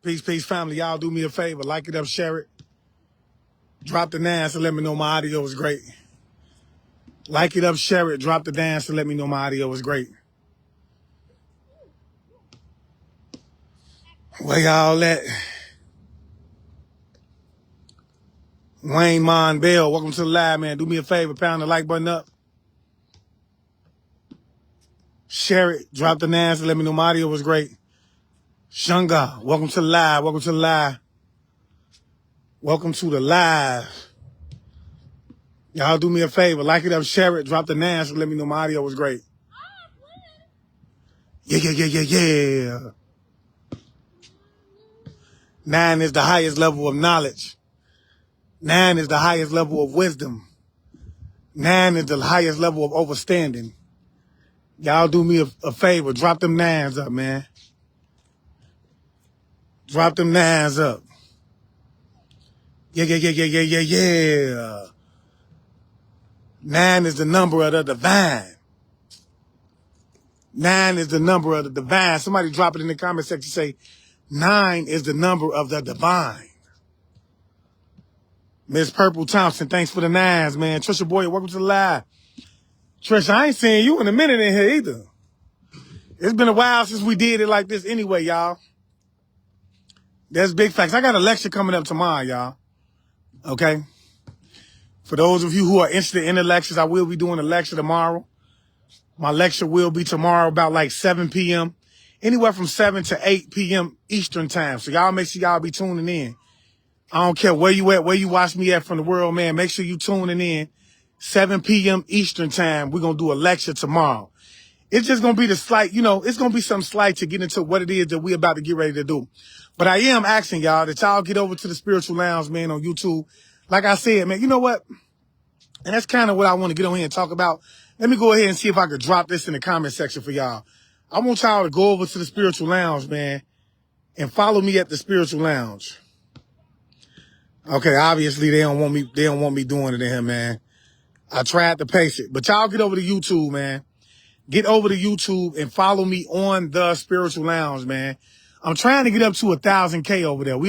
Peace, peace, family. Y'all do me a favor. Like it up, share it. Drop the dance and let me know my audio is great. Like it up, share it. Drop the dance and let me know my audio is great. Where y'all at? Wayne Mon Bell, welcome to the live, man. Do me a favor. Pound the like button up. Share it. Drop the dance and let me know my audio was great. Shunga, welcome to the live. Welcome to the live. Welcome to the live. Y'all do me a favor. Like it up, share it, drop the dance, and let me know my audio was great. Yeah. 9 is the highest level of knowledge. 9 is the highest level of wisdom. 9 is the highest level of understanding. Y'all do me a favor. Drop them 9s up, man. Drop them 9s up. Yeah. 9 is the number of the divine. 9 is the number of the divine. Somebody drop it in the comment section. Say, 9 is the number of the divine. Miss Purple Thompson, thanks for the 9s, man. Trisha Boyer, welcome to the live. Trisha, I ain't seen you in a minute in here either. It's been a while since we did it like this anyway, y'all. That's big facts. I got a lecture coming up tomorrow, y'all. Okay? For those of you who are interested in the lectures, I will be doing a lecture tomorrow. My lecture will be tomorrow about like 7 p.m. Anywhere from 7 to 8 p.m. Eastern time. So y'all make sure y'all be tuning in. I don't care where you at, where you watch me at from the world, man. Make sure you tuning in. 7 p.m. Eastern time. We're going to do a lecture tomorrow. It's just going to be the slight, it's going to be some slight to get into what it is that we're about to get ready to do. But I am asking y'all that y'all get over to the Spiritual Lounge, man, on YouTube. Like I said, man, you know what? And that's kind of what I want to get on here and talk about. Let me go ahead and see if I could drop this in the comment section for y'all. I want y'all to go over to the Spiritual Lounge, man, and follow me at the Spiritual Lounge. Okay, obviously they don't want me doing it in here, man. I tried to pace it. But y'all get over to YouTube, man. Get over to YouTube and follow me on the Spiritual Lounge, man. I'm trying to get up to 1,000K over there. We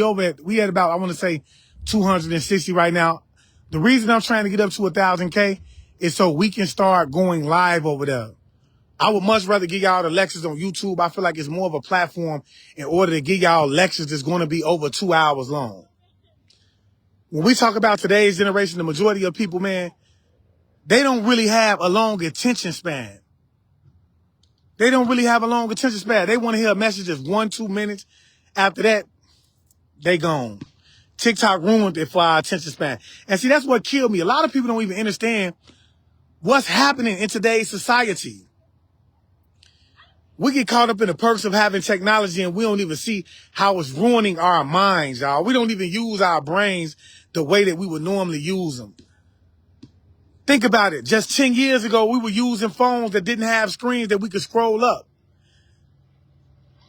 had about, I want to say 260 right now. The reason I'm trying to get up to 1,000K is so we can start going live over there. I would much rather give y'all the lectures on YouTube. I feel like it's more of a platform in order to give y'all lectures that's going to be over 2 hours long. When we talk about today's generation, the majority of people, man, they don't really have a long attention span. They don't really have a long attention span. They want to hear a message that's 1-2 minutes. After that, they gone. TikTok ruined it for our attention span. And see, that's what killed me. A lot of people don't even understand what's happening in today's society. We get caught up in the perks of having technology and we don't even see how it's ruining our minds, y'all. We don't even use our brains the way that we would normally use them. Think about it. Just 10 years ago, we were using phones that didn't have screens that we could scroll up.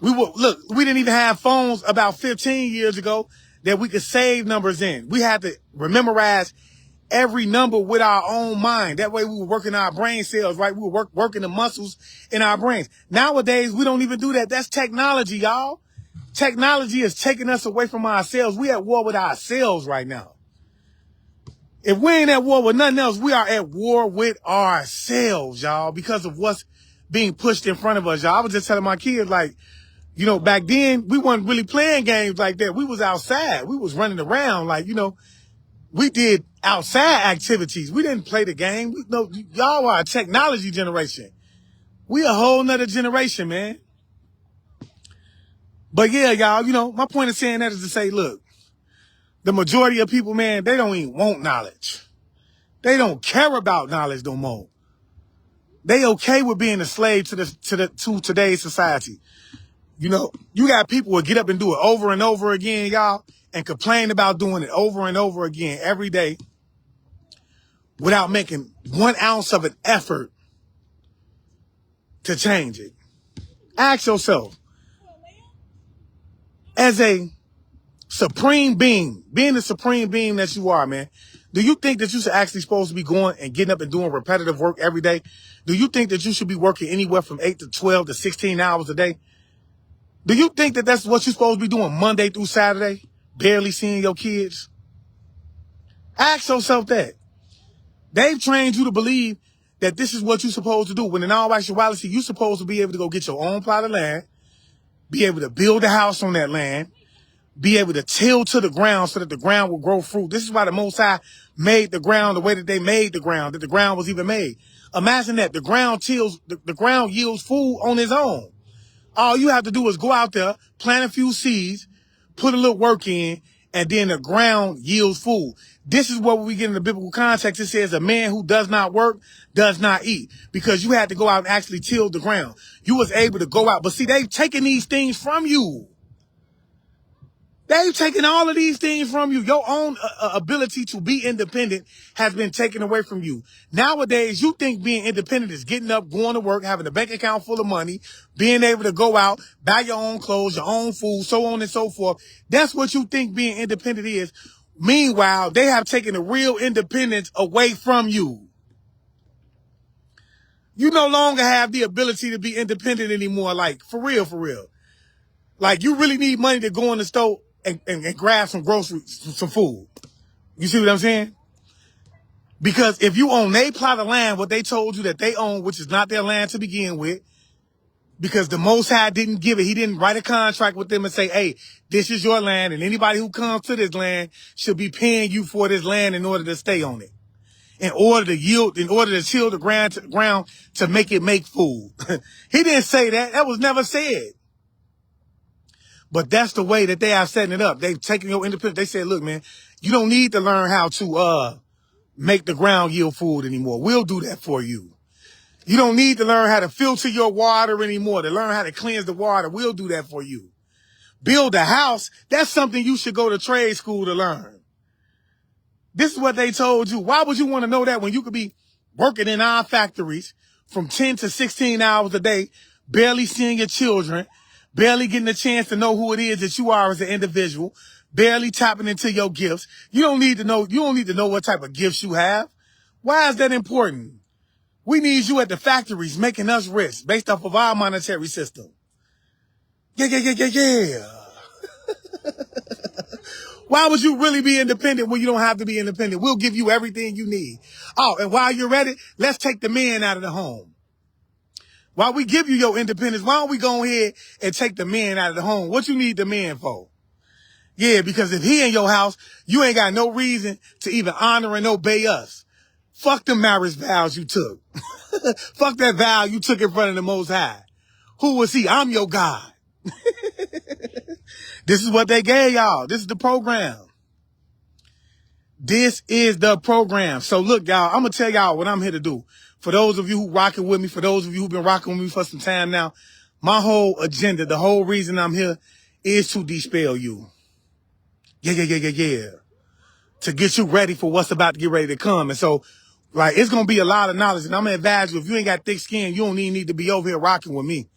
We didn't even have phones about 15 years ago that we could save numbers in. We had to memorize every number with our own mind. That way we were working our brain cells, right? We were working the muscles in our brains. Nowadays, we don't even do that. That's technology, y'all. Technology is taking us away from ourselves. We at war with ourselves right now. If we ain't at war with nothing else, we are at war with ourselves, y'all, because of what's being pushed in front of us, y'all. I was just telling my kids, like, back then, we wasn't really playing games like that. We was outside. We was running around, like, we did outside activities. We didn't play the game. Y'all are a technology generation. We a whole nother generation, man. But yeah, y'all, my point of saying that is to say, look, the majority of people, man, they don't even want knowledge. They don't care about knowledge no more. They okay with being a slave to today's society. You got people who get up and do it over and over again, y'all, and complain about doing it over and over again every day without making 1 ounce of an effort to change it. Ask yourself, as a supreme being, being the supreme being that you are, man, do you think that you should actually supposed to be going and getting up and doing repetitive work every day? Do you think that you should be working anywhere from 8 to 12 to 16 hours a day? Do you think that that's what you're supposed to be doing Monday through Saturday? Barely seeing your kids? Ask yourself that. They've trained you to believe that this is what you're supposed to do. When in all actuality, you're supposed to be able to go get your own plot of land, be able to build a house on that land, be able to till to the ground so that the ground will grow fruit. This is why the Most High made the ground the way that they made the ground, that the ground was even made. Imagine that the ground the ground yields food on its own. All you have to do is go out there, plant a few seeds, put a little work in, and then the ground yields food. This is what we get in the biblical context. It says a man who does not work does not eat, because you had to go out and actually till the ground. You was able to go out. But see, they've taken these things from you. They've taken all of these things from you. Your own ability to be independent has been taken away from you. Nowadays, you think being independent is getting up, going to work, having a bank account full of money, being able to go out, buy your own clothes, your own food, so on and so forth. That's what you think being independent is. Meanwhile, they have taken the real independence away from you. You no longer have the ability to be independent anymore. Like, for real, for real. Like, you really need money to go in the store and grab some groceries, some food. You see what I'm saying? Because if you own a plot of land, what they told you that they own, which is not their land to begin with, because the Most High didn't give it. He didn't write a contract with them and say, hey, this is your land, and anybody who comes to this land should be paying you for this land in order to stay on it. In order to till the ground to make it make food. He didn't say that. That was never said. But that's the way that they are setting it up. They've taken your independence. They said, look, man, you don't need to learn how to make the ground yield food anymore. We'll do that for you. You don't need to learn how to filter your water anymore, to learn how to cleanse the water. We'll do that for you. Build a house, that's something you should go to trade school to learn. This is what they told you. Why would you want to know that when you could be working in our factories from 10 to 16 hours a day, barely seeing your children, barely getting a chance to know who it is that you are as an individual, barely tapping into your gifts. You don't need to know what type of gifts you have. Why is that important? We need you at the factories making us rich based off of our monetary system. Yeah. Why would you really be independent when you don't have to be independent? We'll give you everything you need. Oh, and while you're at it, let's take the men out of the home. While we give you your independence, why don't we go ahead and take the men out of the home? What you need the men for? Yeah, because if he in your house, you ain't got no reason to even honor and obey us. Fuck the marriage vows you took. Fuck that vow you took in front of the Most High. Who was he? I'm your God. This is what they gave y'all. This is the program. This is the program. So look, y'all, I'm going to tell y'all what I'm here to do. For those of you who rocking with me, for those of you who've been rocking with me for some time now, my whole agenda, the whole reason I'm here is to dispel you. Yeah. To get you ready for what's about to get ready to come. And so, like, it's going to be a lot of knowledge. And I'm going to advise you, if you ain't got thick skin, you don't even need to be over here rocking with me.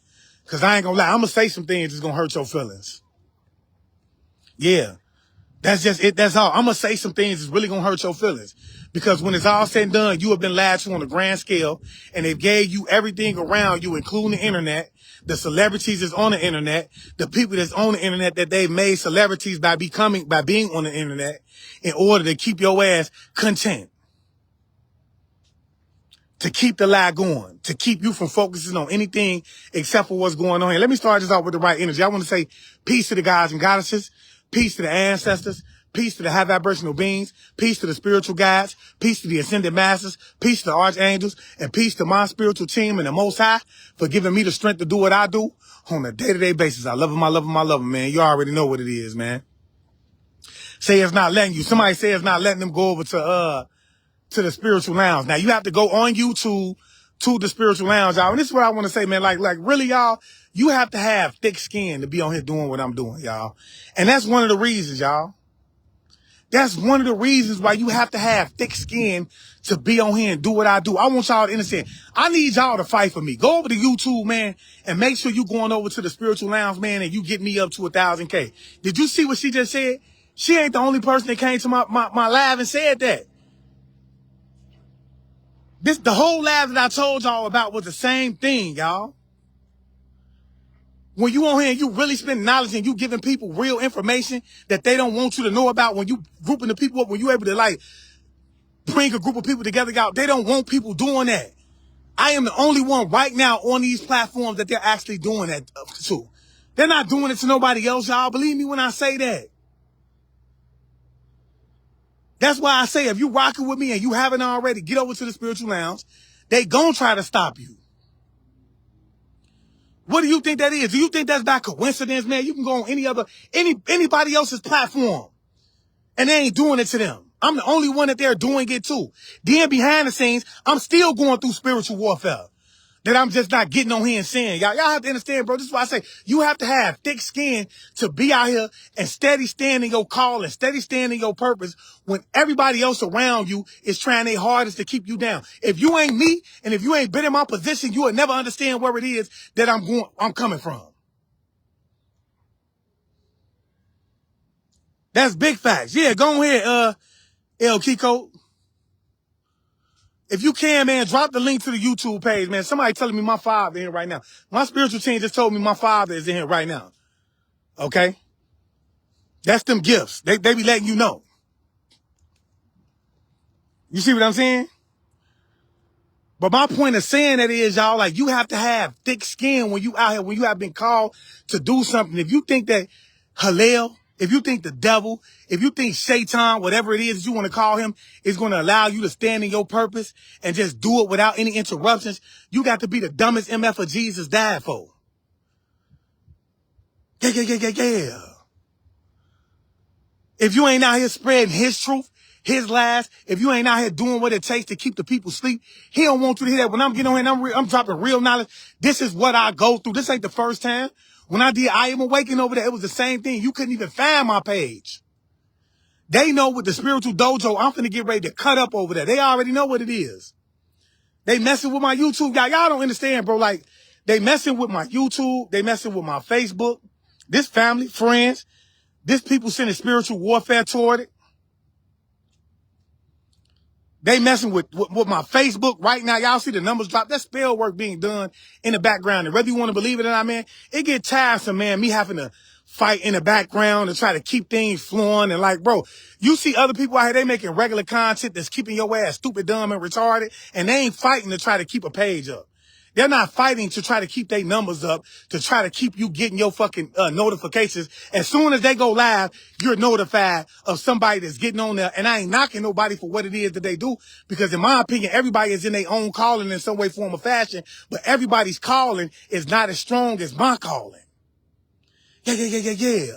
Because I ain't going to lie. I'm going to say some things that's going to hurt your feelings. Yeah. That's just it. That's all. I'm going to say some things that's really going to hurt your feelings. Because when it's all said and done, you have been lied to on a grand scale. And they've gave you everything around you, including the internet, the celebrities that's on the internet, the people that's on the internet that they've made celebrities by being on the internet in order to keep your ass content. To keep the lie going, to keep you from focusing on anything except for what's going on here. Let me start this off with the right energy. I want to say peace to the gods and goddesses, peace to the ancestors, peace to the high vibrational beings, peace to the spiritual guides, peace to the ascended masters, peace to the archangels, and peace to my spiritual team and the Most High for giving me the strength to do what I do on a day-to-day basis. I love them, man. You already know what it is, man. Say it's not letting you. Somebody say it's not letting them go over to the spiritual lounge. Now you have to go on YouTube to the spiritual lounge, y'all. And this is what I want to say, man. Like really, y'all, you have to have thick skin to be on here doing what I'm doing, y'all. And that's one of the reasons, y'all. That's one of the reasons why you have to have thick skin to be on here and do what I do. I want y'all to understand. I need y'all to fight for me. Go over to YouTube, man, and make sure you going over to the spiritual lounge, man, and you get me up to 1,000K. Did you see what she just said? She ain't the only person that came to my live and said that. The whole live that I told y'all about was the same thing, y'all. When you on here and you really spend knowledge and you giving people real information that they don't want you to know about, when you grouping the people up, when you able to like bring a group of people together, y'all, they don't want people doing that. I am the only one right now on these platforms that they're actually doing that to. They're not doing it to nobody else, y'all. Believe me when I say that. That's why I say if you rocking with me and you haven't already, get over to the Spiritual Lounge. They gonna try to stop you. What do you think that is? Do you think that's by coincidence, man? You can go on anybody else's platform and they ain't doing it to them. I'm the only one that they're doing it to. Then behind the scenes, I'm still going through spiritual warfare that I'm just not getting on here and saying. Y'all have to understand, bro. This is why I say you have to have thick skin to be out here and steady standing your call and steady standing your purpose when everybody else around you is trying their hardest to keep you down. If you ain't me and if you ain't been in my position, you will never understand where it is that I'm coming from. That's big facts. Yeah, go ahead, El Kiko. If you can, man, drop the link to the YouTube page, man. Somebody telling me my father in here right now. My spiritual team just told me my father is in here right now. Okay? That's them gifts. They be letting you know. You see what I'm saying? But my point of saying that is, y'all, like, you have to have thick skin when you out here, when you have been called to do something. If you think that Hallel, if you think the devil, if you think Shaitan, whatever it is you want to call him, is going to allow you to stand in your purpose and just do it without any interruptions, you got to be the dumbest MF for Jesus died for. Yeah. If you ain't out here spreading his truth, his lies, if you ain't out here doing what it takes to keep the people asleep, he don't want you to hear that. When I'm getting on here and I'm dropping real knowledge, this is what I go through. This ain't the first time. When I did I Am Awakened over there, it was the same thing. You couldn't even find my page. They know with the spiritual dojo, I'm finna get ready to cut up over there. They already know what it is. They messing with my YouTube. Y'all don't understand, bro. Like, they messing with my YouTube. They messing with my Facebook. This family, friends. This people sending spiritual warfare toward it. They messing with my Facebook right now. Y'all see the numbers drop. That spell work being done in the background. And whether you want to believe it or not, man, it get tiresome, man, me having to fight in the background and try to keep things flowing. And like, bro, you see other people out here, they making regular content that's keeping your ass stupid, dumb, and retarded. And they ain't fighting to try to keep a page up. They're not fighting to try to keep their numbers up, to try to keep you getting your fucking notifications. As soon as they go live, you're notified of somebody that's getting on there. And I ain't knocking nobody for what it is that they do, because in my opinion, everybody is in their own calling in some way, form, or fashion. But everybody's calling is not as strong as my calling. Yeah.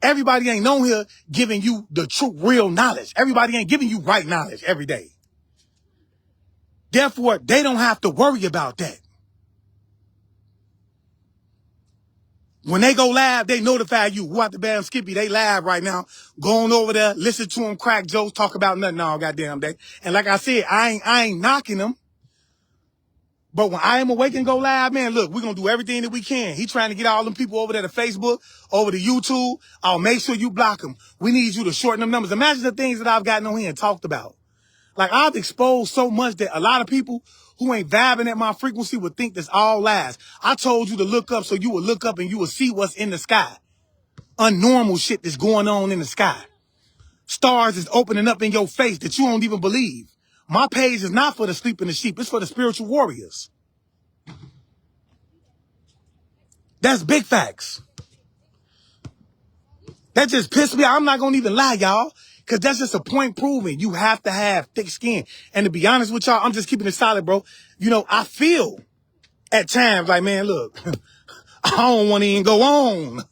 Everybody ain't on here giving you the true, real knowledge. Everybody ain't giving you right knowledge every day. Therefore, they don't have to worry about that. When they go live, they notify you. What the bam Skippy, they live right now. Go on over there, listen to them crack jokes, talk about nothing all goddamn day. And like I said, I ain't knocking them. But when I Am Awakened go live, man, look, we're going to do everything that we can. He trying to get all them people over there to Facebook, over to YouTube. I'll make sure you block them. We need you to shorten them numbers. Imagine the things that I've gotten on here and talked about. Like, I've exposed so much that a lot of people who ain't vibing at my frequency would think that's all lies. I told you to look up so you would look up and you would see what's in the sky. Unnormal shit that's going on in the sky. Stars is opening up in your face that you don't even believe. My page is not for the sleeping the sheep. It's for the spiritual warriors. That's big facts. That just pissed me off. I'm not going to even lie, y'all. Because that's just a point proving. You have to have thick skin. And to be honest with y'all, I'm just keeping it solid, bro. You know, I feel at times like, man, look, I don't want to even go on.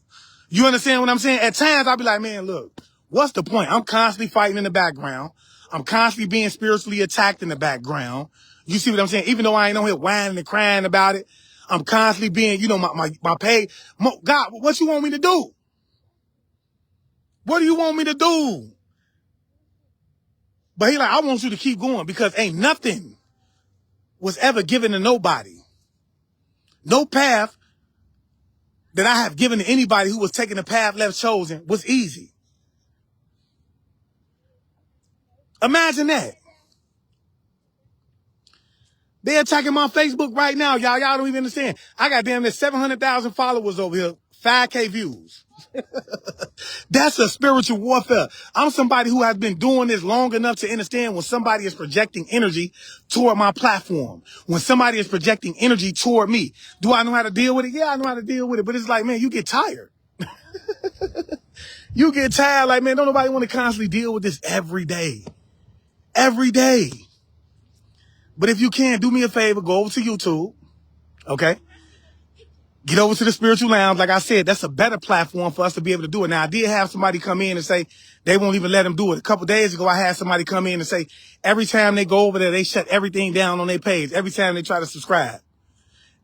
You understand what I'm saying? At times, I'll be like, man, look, what's the point? I'm constantly fighting in the background. I'm constantly being spiritually attacked in the background. You see what I'm saying? Even though I ain't on here whining and crying about it, I'm constantly being, you know, my pay. God, what you want me to do? What do you want me to do? But he like, I want you to keep going because ain't nothing was ever given to nobody. No path that I have given to anybody who was taking the path left chosen was easy. Imagine that. They attacking my Facebook right now, y'all. Y'all don't even understand. I got damn near 700,000 followers over here, 5K views. That's a spiritual warfare. I'm somebody who has been doing this long enough to understand when somebody is projecting energy toward my platform. When somebody is projecting energy toward me. Do I know how to deal with it? Yeah, I know how to deal with it. But it's like, man, you get tired. You get tired. Like, man, don't nobody want to constantly deal with this every day. Every day. But if you can, do me a favor, go over to YouTube. Okay? Get over to the Spiritual Lounge. Like I said, that's a better platform for us to be able to do it. Now, I did have somebody come in and say they won't even let them do it. A couple days ago, I had somebody come in and say every time they go over there, they shut everything down on their page. Every time they try to subscribe.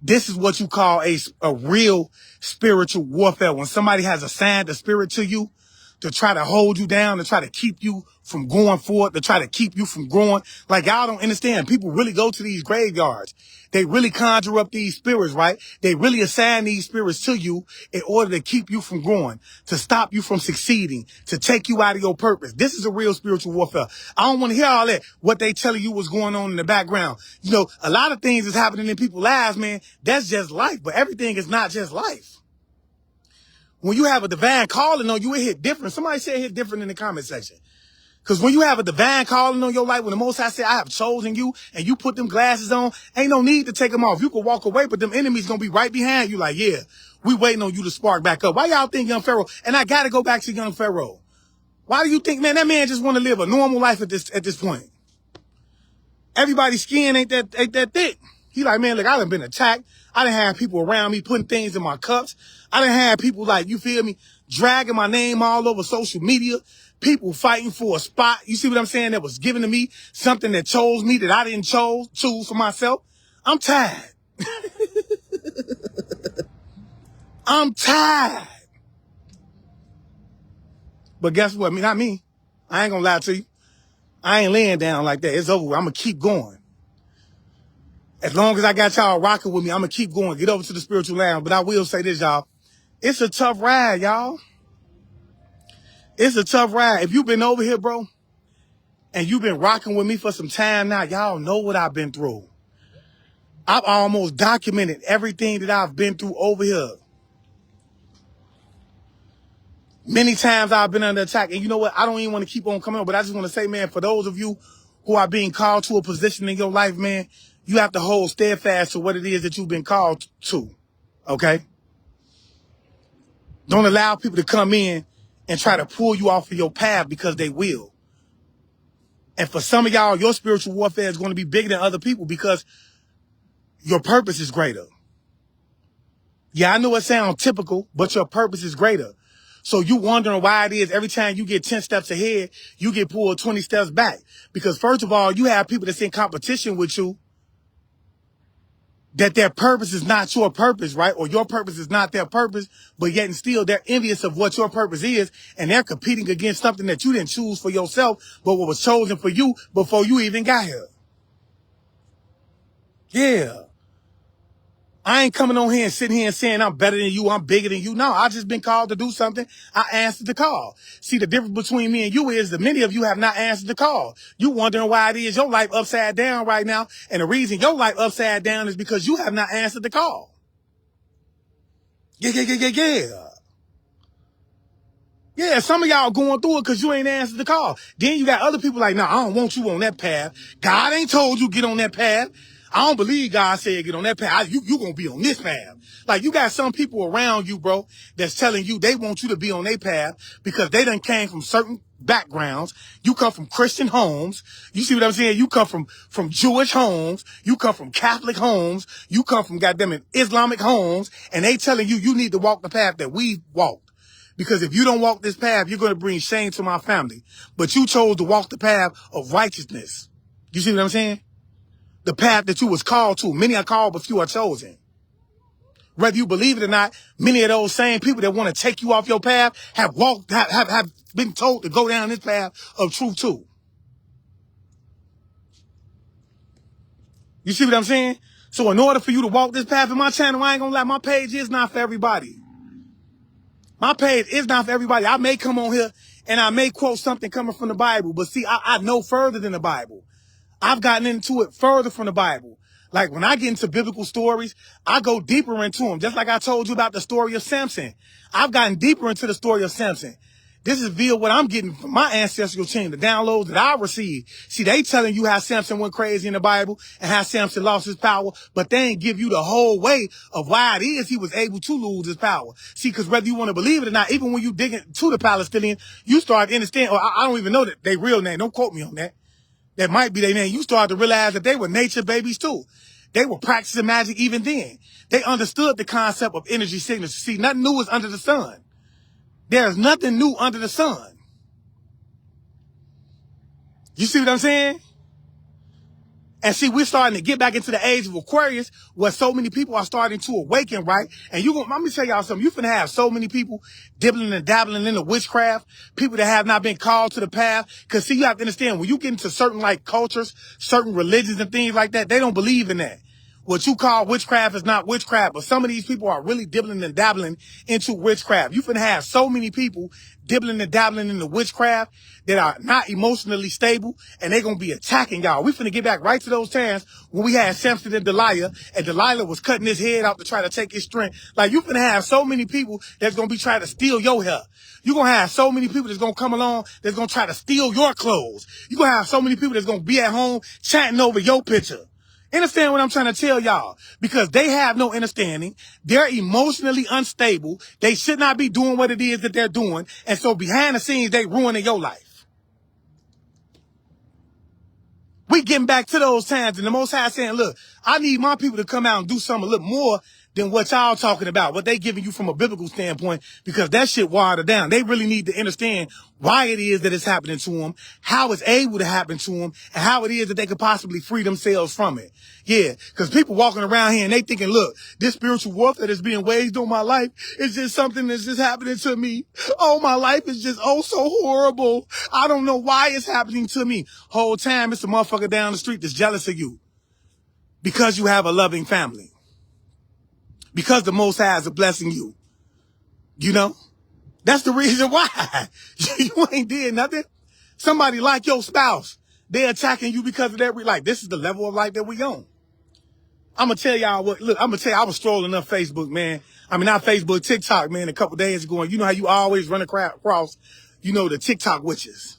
This is what you call a real spiritual warfare. When somebody has assigned a spirit to you to try to hold you down, to try to keep you from going forward, to try to keep you from growing. Like, y'all don't understand. People really go to these graveyards. They really conjure up these spirits, right? They really assign these spirits to you in order to keep you from growing, to stop you from succeeding, to take you out of your purpose. This is a real spiritual warfare. I don't want to hear all that, what they telling you what's going on in the background. You know, a lot of things is happening in people's lives, man. That's just life, but everything is not just life. When you have a divine calling on you, it hit different. Somebody said it hit different in the comment section. Because when you have a divine calling on your life, when the Most High said, I have chosen you, and you put them glasses on, ain't no need to take them off. You can walk away, but them enemies going to be right behind you like, yeah, we waiting on you to spark back up. Why y'all think Young Pharaoh? And I got to go back to Young Pharaoh. Why do you think, man, that man just want to live a normal life at this point? Everybody's skin ain't that thick. He like, man, look, I done been attacked. I done had people around me putting things in my cups. I done had people, like, you feel me, dragging my name all over social media. People fighting for a spot. You see what I'm saying? That was given to me. Something that chose me that I didn't choose for myself. I'm tired. I'm tired. But guess what? Not me. I ain't gonna lie to you. I ain't laying down like that. It's over. I'm gonna keep going. As long as I got y'all rocking with me, I'm going to keep going. Get over to the Spiritual Lounge. But I will say this, y'all. It's a tough ride, y'all. It's a tough ride. If you've been over here, bro, and you've been rocking with me for some time now, y'all know what I've been through. I've almost documented everything that I've been through over here. Many times I've been under attack. And you know what? I don't even want to keep on coming up, but I just want to say, man, for those of you who are being called to a position in your life, man, you have to hold steadfast to what it is that you've been called to, okay? Don't allow people to come in and try to pull you off of your path, because they will. And for some of y'all, your spiritual warfare is going to be bigger than other people because your purpose is greater. Yeah, I know it sounds typical, but your purpose is greater. So you wondering why it is every time you get 10 steps ahead, you get pulled 20 steps back. Because first of all, you have people that's in competition with you, that their purpose is not your purpose, right? Or your purpose is not their purpose, but yet and still they're envious of what your purpose is, and they're competing against something that you didn't choose for yourself, but what was chosen for you before you even got here. Yeah. I ain't coming on here and sitting here and saying I'm better than you, I'm bigger than you. No, I just been called to do something. I answered the call. See, the difference between me and you is that many of you have not answered the call. You wondering why it is your life upside down right now. And the reason your life upside down is because you have not answered the call. Yeah. Yeah, some of y'all going through it because you ain't answered the call. Then you got other people like, nah, I don't want you on that path. God ain't told you get on that path. I don't believe God said get on that path. You going to be on this path. Like, you got some people around you, bro, that's telling you they want you to be on their path because they done came from certain backgrounds. You come from Christian homes. You see what I'm saying? You come from Jewish homes. You come from Catholic homes. You come from goddamn Islamic homes. And they telling you you need to walk the path that we walked. Because if you don't walk this path, you're going to bring shame to my family. But you chose to walk the path of righteousness. You see what I'm saying? The path that you was called to. Many are called, but few are chosen. Whether you believe it or not, many of those same people that want to take you off your path have been told to go down this path of truth too. You see what I'm saying? So in order for you to walk this path in my channel, I ain't going to lie, my page is not for everybody. My page is not for everybody. I may come on here and I may quote something coming from the Bible, but see, I know further than the Bible. I've gotten into it further from the Bible. Like when I get into biblical stories, I go deeper into them. Just like I told you about the story of Samson. I've gotten deeper into the story of Samson. This is via what I'm getting from my ancestral chain, the downloads that I received. See, they telling you how Samson went crazy in the Bible and how Samson lost his power, but they ain't give you the whole way of why it is he was able to lose his power. See, because whether you want to believe it or not, even when you dig into the Palestinian, you start to understand, or I don't even know that they real name. Don't quote me on that. That might be their name. You start to realize that they were nature babies too. They were practicing magic even then. They understood the concept of energy signatures. See, nothing new is under the sun. There's nothing new under the sun. You see what I'm saying? And see, we're starting to get back into the age of Aquarius where so many people are starting to awaken, right? And let me tell y'all something. You're finna have so many people dibbling and dabbling into witchcraft, people that have not been called to the path. Cause see, you have to understand, when you get into certain like cultures, certain religions and things like that, they don't believe in that. What you call witchcraft is not witchcraft, but some of these people are really dibbling and dabbling into witchcraft. You finna have so many people dibbling and dabbling into witchcraft that are not emotionally stable, and they're gonna be attacking y'all. We finna get back right to those times when we had Samson and Delilah was cutting his head out to try to take his strength. Like, you finna have so many people that's gonna be trying to steal your hair. You're gonna have so many people that's gonna come along that's gonna try to steal your clothes. You're gonna have so many people that's gonna be at home chatting over your picture. Understand what I'm trying to tell y'all? Because they have no understanding. They're emotionally unstable. They should not be doing what it is that they're doing. And so behind the scenes, they ruining your life. We getting back to those times, and the Most High saying, look, I need my people to come out and do something a little more than what y'all talking about, what they giving you from a biblical standpoint, because that shit watered down. They really need to understand why it is that it's happening to them, how it's able to happen to them, and how it is that they could possibly free themselves from it. Yeah, because people walking around here and they thinking, look, this spiritual warfare that's being waged on my life is just something that's just happening to me. Oh, my life is just so horrible. I don't know why it's happening to me. Whole time it's a motherfucker down the street that's jealous of you because you have a loving family. Because the Most High is blessing you. You know? That's the reason why. You ain't did nothing. Somebody like your spouse, they attacking you because of their life. This is the level of life that we on. I'm going to tell y'all what, look, I'm going to tell you, I was strolling up Facebook, man. I mean, not Facebook, TikTok, man, a couple days ago. And you know how you always run across, the TikTok witches.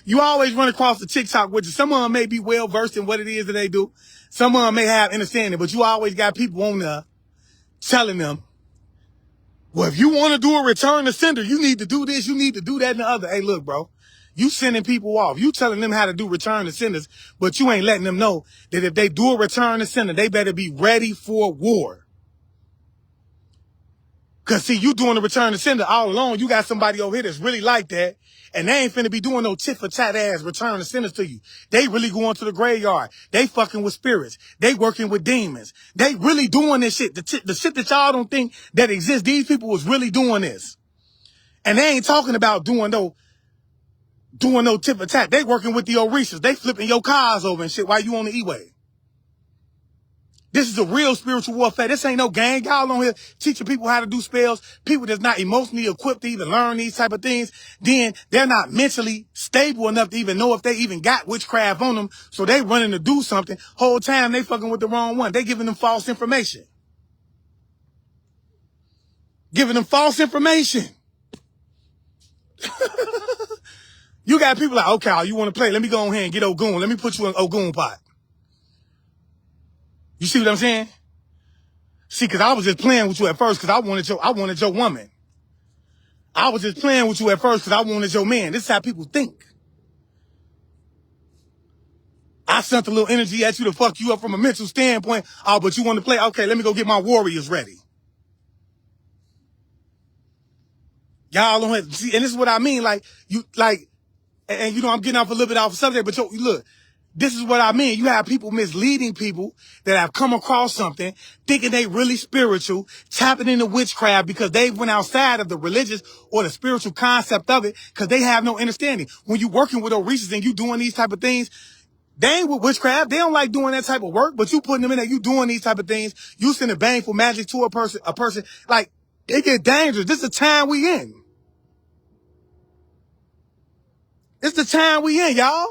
You always run across the TikTok witches. Some of them may be well versed in what it is that they do. Some of them may have understanding, but you always got people on there telling them, well, if you want to do a return to sender, you need to do this, you need to do that and the other. Hey, look, bro, you sending people off. You telling them how to do return to senders, but you ain't letting them know that if they do a return to sender, they better be ready for war. Because, see, you doing the return to sender all alone. You got somebody over here that's really like that, and they ain't finna be doing no tit-for-tat ass return to senders to you. They really going to the graveyard. They fucking with spirits. They working with demons. They really doing this shit. The shit that y'all don't think that exists, these people was really doing this. And they ain't talking about doing no tit-for-tat. They working with the Orishas. They flipping your cars over and shit while you on the E-way. This is a real spiritual warfare. This ain't no gang. Y'all on here teaching people how to do spells. People that's not emotionally equipped to even learn these type of things. Then they're not mentally stable enough to even know if they even got witchcraft on them. So they running to do something. Whole time they fucking with the wrong one. They giving them false information. Giving them false information. You got people like, okay, you want to play? Let me go on here and get Ogun. Let me put you in Ogun pot. You see what I'm saying? See, because I was just playing with you at first because I wanted your woman. I was just playing with you at first because I wanted your man. This is how people think. I sent a little energy at you to fuck you up from a mental standpoint. Oh, but you want to play? Okay, let me go get my warriors ready. Y'all don't have, see, and this is what I mean. Like, I'm getting off a little bit off the subject, but look. This is what I mean. You have people misleading people that have come across something, thinking they really spiritual, tapping into witchcraft because they went outside of the religious or the spiritual concept of it because they have no understanding. When you working with Orishas and you doing these type of things, they ain't with witchcraft. They don't like doing that type of work, but you putting them in there, you doing these type of things, you sending baneful magic to a person, like, it get dangerous. This is the time we in. It's the time we in, y'all.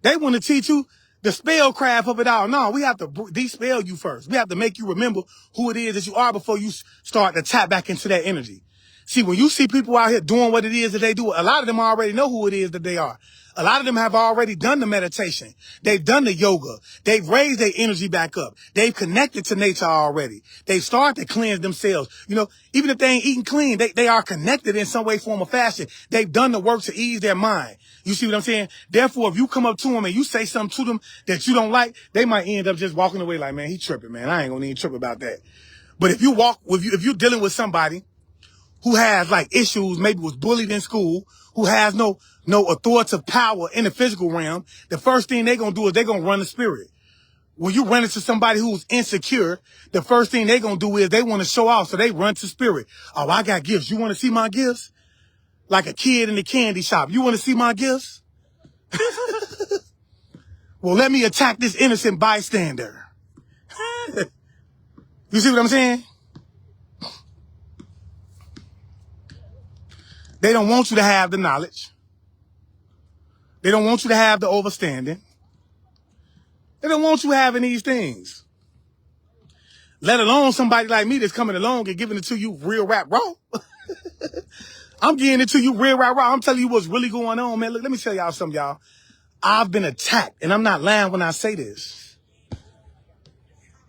They want to teach you the spellcraft of it all. No, we have to de-spell you first. We have to make you remember who it is that you are before you start to tap back into that energy. See, when you see people out here doing what it is that they do, a lot of them already know who it is that they are. A lot of them have already done the meditation. They've done the yoga. They've raised their energy back up. They've connected to nature already. They've started to cleanse themselves. You know, even if they ain't eating clean, they are connected in some way, form, or fashion. They've done the work to ease their mind. You see what I'm saying? Therefore, if you come up to them and you say something to them that you don't like, they might end up just walking away like, man, he tripping, man. I ain't gonna even trip about that. But if you're dealing with somebody who has like issues, maybe was bullied in school, who has no authoritative power in the physical realm, the first thing they're going to do is they're going to run the spirit. When you run into somebody who's insecure, the first thing they're going to do is they want to show off, so they run to spirit. Oh, I got gifts. You want to see my gifts? Like a kid in the candy shop. You want to see my gifts? Well, let me attack this innocent bystander. You see what I'm saying? They don't want you to have the knowledge. They don't want you to have the understanding. They don't want you having these things. Let alone somebody like me that's coming along and giving it to you real rap raw. I'm giving it to you real rap raw. I'm telling you what's really going on, man. Look, let me tell y'all something, y'all. I've been attacked, and I'm not lying when I say this.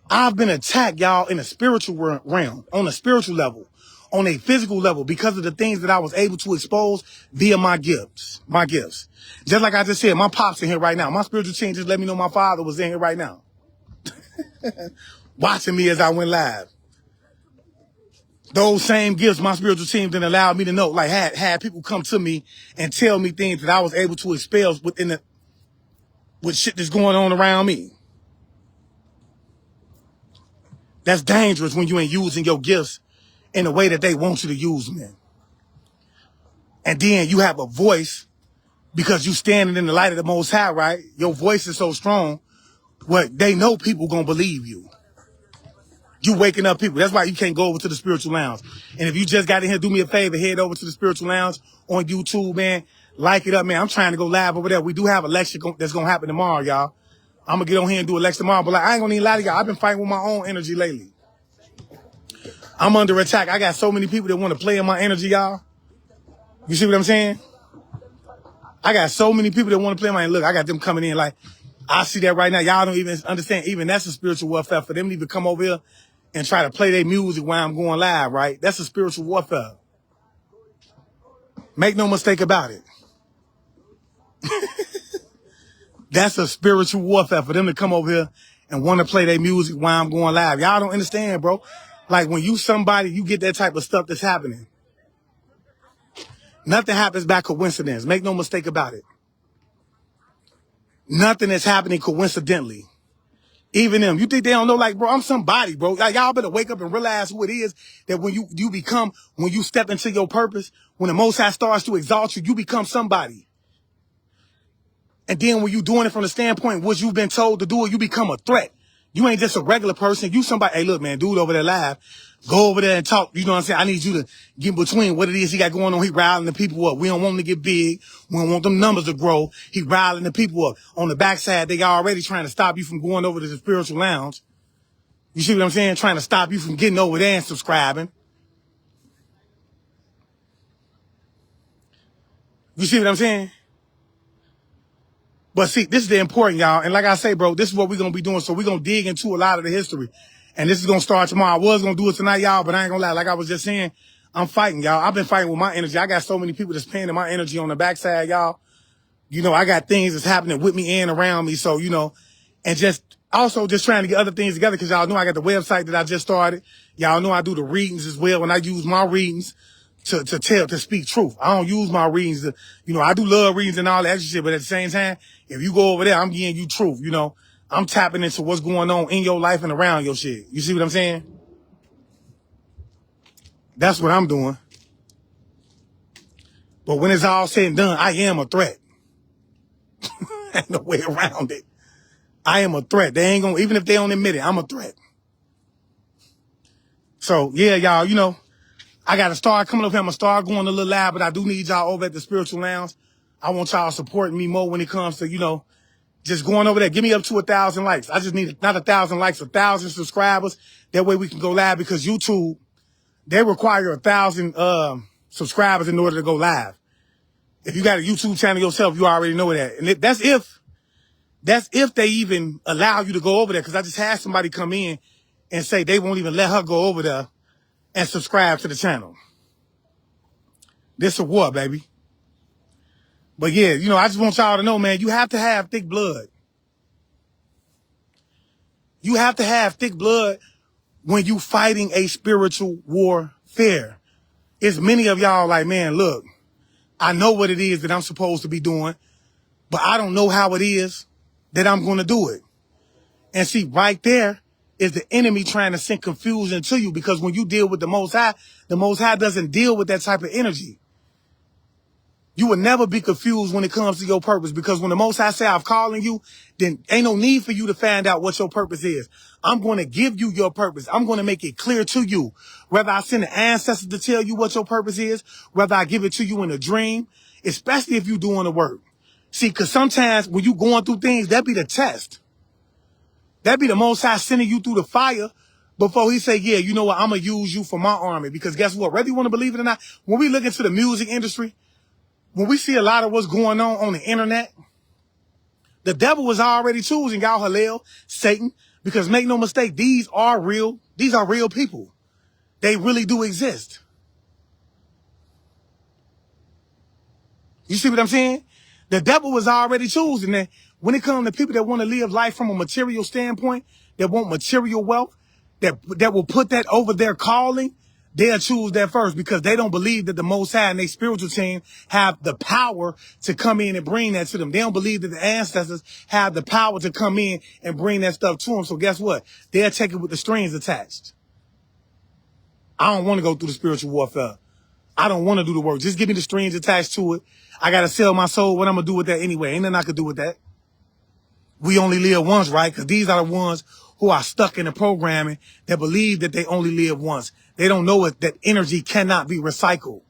I've been attacked, y'all, in a spiritual realm, on a spiritual level, on a physical level, because of the things that I was able to expose via my gifts. My gifts. Just like I just said, my pop's in here right now. My spiritual team just let me know my father was in here right now. Watching me as I went live. Those same gifts, my spiritual team didn't allow me to know. Like, had people come to me and tell me things that I was able to expel with shit that's going on around me. That's dangerous when you ain't using your gifts in the way that they want you to use them in. And then you have a voice because you standing in the light of the Most High, right? Your voice is so strong, what they know people gonna believe you. You waking up people. That's why you can't go over to the spiritual lounge. And if you just got in here, do me a favor, head over to the spiritual lounge on YouTube, man. Like it up, man. I'm trying to go live over there. We do have a lecture that's gonna happen tomorrow, y'all. I'm gonna get on here and do a lecture tomorrow, but like, I ain't gonna need a lot of y'all. I've been fighting with my own energy lately. I'm under attack. I got so many people that want to play in my energy, y'all. You see what I'm saying? I got so many people that want to play in my energy. Look, I got them coming in like, I see that right now. Y'all don't even understand. Even that's a spiritual warfare for them to even come over here and try to play their music while I'm going live, right? That's a spiritual warfare. Make no mistake about it. That's a spiritual warfare for them to come over here and want to play their music while I'm going live. Y'all don't understand, bro. Like when you somebody, you get that type of stuff that's happening. Nothing happens by coincidence. Make no mistake about it. Nothing is happening coincidentally. Even them. You think they don't know, like, bro, I'm somebody, bro. Like, y'all better wake up and realize who it is that when you become, when you step into your purpose, when the Most High starts to exalt you, you become somebody. And then when you doing it from the standpoint, what you've been told to do, you become a threat. You ain't just a regular person. You somebody, hey, look, man, dude over there live, go over there and talk. You know what I'm saying? I need you to get in between what it is he got going on. He riling the people up. We don't want them to get big. We don't want them numbers to grow. He riling the people up. On the backside, they already trying to stop you from going over to the spiritual lounge. You see what I'm saying? Trying to stop you from getting over there and subscribing. You see what I'm saying? But see, this is the important, y'all. And like I say, bro, this is what we're going to be doing. So we're going to dig into a lot of the history. And this is going to start tomorrow. I was going to do it tonight, y'all, but I ain't going to lie. Like I was just saying, I'm fighting, y'all. I've been fighting with my energy. I got so many people that's paying my energy on the backside, y'all. You know, I got things that's happening with me and around me. So, you know, and just also just trying to get other things together because y'all know I got the website that I just started. Y'all know I do the readings as well. And I use my readings to speak truth. I don't use my readings to, you know, I do love readings and all that extra shit, but at the same time, if you go over there, I'm giving you truth, you know. I'm tapping into what's going on in your life and around your shit. You see what I'm saying? That's what I'm doing. But when it's all said and done, I am a threat. Ain't no way around it. I am a threat. They ain't gonna, even if they don't admit it, I'm a threat. So, yeah, y'all, you know, I got to start coming up here. I'm going to start going a little loud, but I do need y'all over at the Spiritual Lounge. I want y'all supporting me more when it comes to, you know, Just going over there. Give me up to 1,000 likes. I just need not 1,000 likes, 1,000 subscribers. That way we can go live because YouTube, they require 1,000 subscribers in order to go live. If you got a YouTube channel yourself, you already know that. And that's if they even allow you to go over there. Because I just had somebody come in and say they won't even let her go over there and subscribe to the channel. This a war, baby. But yeah, you know, I just want y'all to know, man, you have to have thick blood. You have to have thick blood when you fighting a spiritual warfare. It's many of y'all like, man, look, I know what it is that I'm supposed to be doing, but I don't know how it is that I'm going to do it. And see, right there is the enemy trying to send confusion to you, because when you deal with the Most High doesn't deal with that type of energy. You will never be confused when it comes to your purpose, because when the Most High say I'm calling you, then ain't no need for you to find out what your purpose is. I'm going to give you your purpose. I'm going to make it clear to you. Whether I send the ancestors to tell you what your purpose is, whether I give it to you in a dream, especially if you're doing the work. See, because sometimes when you going through things, that be the test. That be the Most High sending you through the fire before he say, yeah, you know what, I'm going to use you for my army. Because guess what? Whether you want to believe it or not, when we look into the music industry, when we see a lot of what's going on the internet, the devil was already choosing y'all, Hallel, Satan, because make no mistake, these are real people. They really do exist. You see what I'm saying? The devil was already choosing that. When it comes to people that want to live life from a material standpoint, that want material wealth, that will put that over their calling, they'll choose that first, because they don't believe that the Most High and their spiritual team have the power to come in and bring that to them. They don't believe that the ancestors have the power to come in and bring that stuff to them. So guess what? They'll take it with the strings attached. I don't want to go through the spiritual warfare. I don't want to do the work. Just give me the strings attached to it. I got to sell my soul. What I'm going to do with that anyway? Ain't nothing I could do with that. We only live once, right? Because these are the ones who are stuck in the programming that believe that they only live once. They don't know it, that energy cannot be recycled.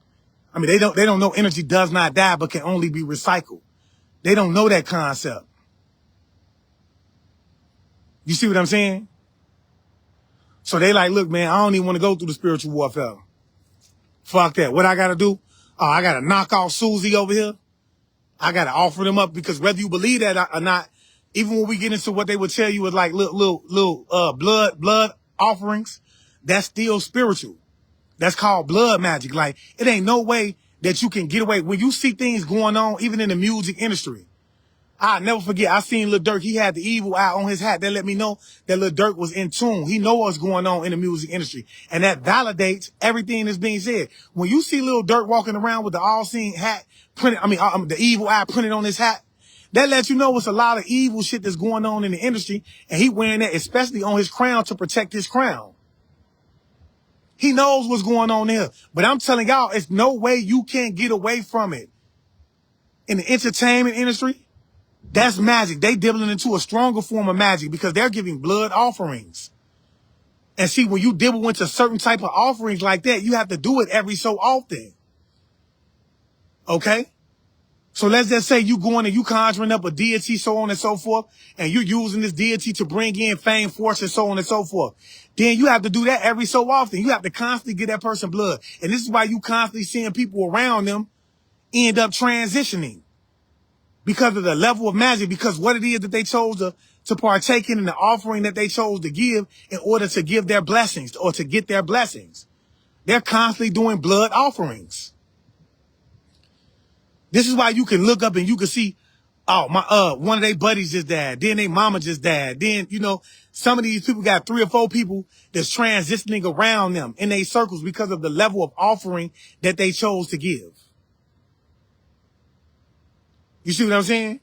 I mean, they don't know energy does not die, but can only be recycled. They don't know that concept. You see what I'm saying? So they like, look, man, I don't even want to go through the spiritual warfare. Fuck that. What I got to do? Oh, I got to knock off Susie over here. I got to offer them up, because whether you believe that or not, even when we get into what they would tell you is like little blood offerings, that's still spiritual. That's called blood magic. Like, it ain't no way that you can get away. When you see things going on, even in the music industry, I'll never forget, I seen Lil Durk, he had the evil eye on his hat. That let me know that Lil Durk was in tune. He know what's going on in the music industry. And that validates everything that's being said. When you see Lil Durk walking around with the all-seeing hat printed, the evil eye printed on his hat, that lets you know it's a lot of evil shit that's going on in the industry. And he wearing that especially on his crown to protect his crown. He knows what's going on there. But I'm telling y'all, it's no way you can't get away from it. In the entertainment industry, that's magic. They dibbling into a stronger form of magic, because they're giving blood offerings. And see, when you dibble into certain type of offerings like that, you have to do it every so often. Okay? So let's just say you going and you conjuring up a deity, so on and so forth, and you're using this deity to bring in fame, fortune, so on and so forth. Then you have to do that every so often. You have to constantly give that person blood. And this is why you constantly seeing people around them end up transitioning. Because of the level of magic, because what it is that they chose to partake in, and the offering that they chose to give in order to give their blessings or to get their blessings. They're constantly doing blood offerings. This is why you can look up and you can see, oh, one of their buddies just died. Then their mama just died. Then, you know, some of these people got 3 or 4 people that's transitioning around them in their circles because of the level of offering that they chose to give. You see what I'm saying?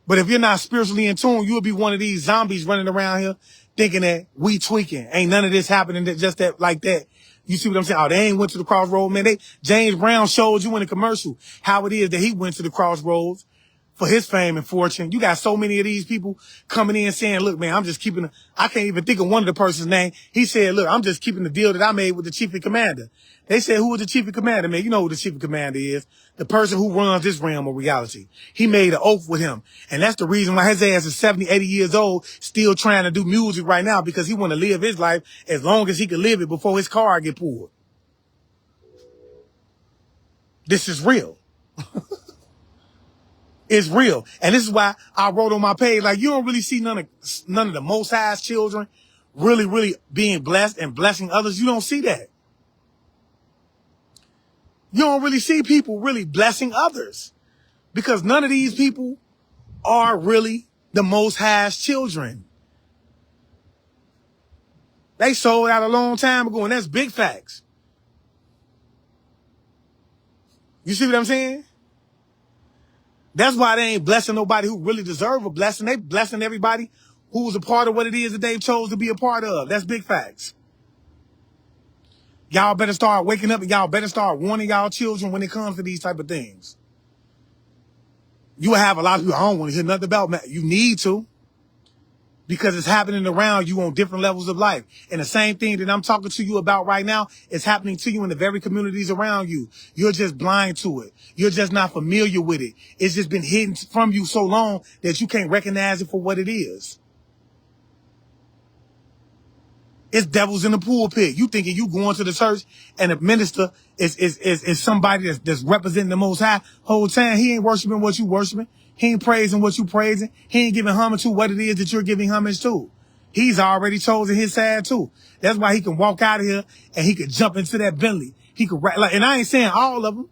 But if you're not spiritually in tune, you'll be one of these zombies running around here thinking that we tweaking. Ain't none of this happening just that like that. You see what I'm saying? Oh, they ain't went to the crossroads, man. James Brown showed you in the commercial how it is that he went to the crossroads for his fame and fortune. You got so many of these people coming in saying, look, man, I'm just keeping, I can't even think of one of the person's name. He said, look, I'm just keeping the deal that I made with the chief of commander. They said, who is the chief of commander, man? You know who the chief of commander is. The person who runs this realm of reality. He made an oath with him. And that's the reason why his ass is 70, 80 years old, still trying to do music right now, because he want to live his life as long as he can live it before his car get pulled. This is real. It's real. And this is why I wrote on my page, like, you don't really see none of the Most High's children really being blessed and blessing others. You don't see that. You don't really see people really blessing others, because none of these people are really the Most High's children. They sold out a long time ago, and that's big facts. You see what I'm saying? That's why they ain't blessing nobody who really deserve a blessing. They blessing everybody who's a part of what it is that they've chose to be a part of. That's big facts. Y'all better start waking up, and y'all better start warning y'all children when it comes to these type of things. You have a lot of people, I don't want to hear nothing about that. You need to, because it's happening around you on different levels of life. And the same thing that I'm talking to you about right now is happening to you in the very communities around you. You're just blind to it. You're just not familiar with it. It's just been hidden from you so long that you can't recognize it for what it is. It's devils in the pulpit. You thinking you going to the church and the minister is somebody that's representing the Most High whole time. He ain't worshiping what you worshiping. He ain't praising what you praising. He ain't giving homage to what it is that you're giving homage to. He's already chosen his side too. That's why he can walk out of here and he could jump into that Bentley. He could, like, and I ain't saying all of them.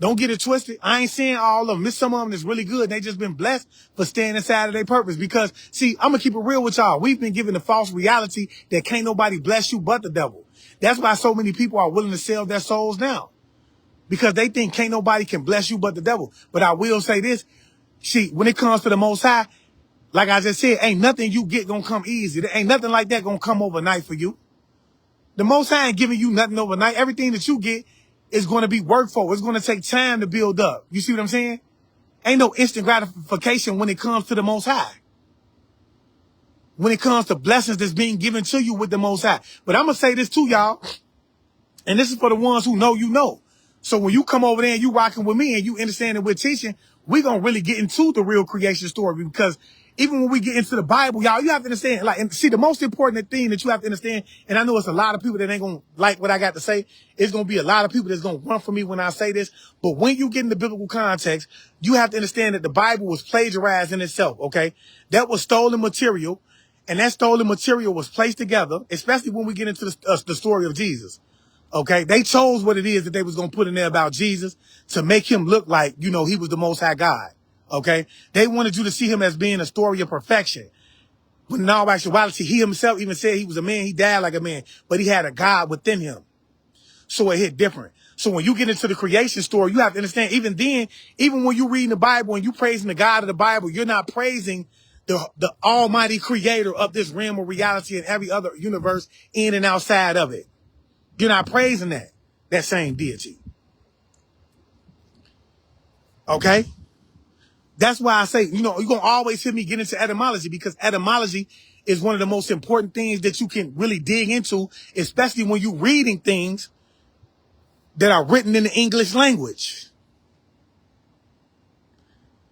Don't get it twisted. I ain't saying all of them. There's some of them that's really good. They just been blessed for staying inside of their purpose. Because, see, I'm going to keep it real with y'all. We've been given the false reality that can't nobody bless you but the devil. That's why so many people are willing to sell their souls now. Because they think can't nobody can bless you but the devil. But I will say this. See, when it comes to the Most High, like I just said, ain't nothing you get gonna come easy. There ain't nothing like that gonna come overnight for you. The Most High ain't giving you nothing overnight. Everything that you get is going to be worked for. It's going to take time to build up. You see what I'm saying? Ain't no instant gratification when it comes to the Most High. When it comes to blessings that's being given to you with the Most High. But I'm going to say this to y'all, and this is for the ones who know you know. So when you come over there and you rocking with me and you understand that we're teaching, we're going to really get into the real creation story, because even when we get into the Bible, y'all, you have to understand, like, and see, the most important thing that you have to understand, and I know it's a lot of people that ain't going to like what I got to say. It's going to be a lot of people that's going to run from me when I say this. But when you get in the biblical context, you have to understand that the Bible was plagiarized in itself, okay? That was stolen material, and that stolen material was placed together, especially when we get into the story of Jesus. Okay, they chose what it is that they was going to put in there about Jesus to make him look like, you know, he was the Most High God. Okay, they wanted you to see him as being a story of perfection. When in all actuality, he himself even said he was a man. He died like a man, but he had a God within him. So it hit different. So when you get into the creation story, you have to understand, even then, even when you reading the Bible and you praising the God of the Bible, you're not praising the almighty creator of this realm of reality and every other universe in and outside of it. You're not praising that same deity. Okay? That's why I say, you know, you're going to always hear me get into etymology, because etymology is one of the most important things that you can really dig into, especially when you're reading things that are written in the English language.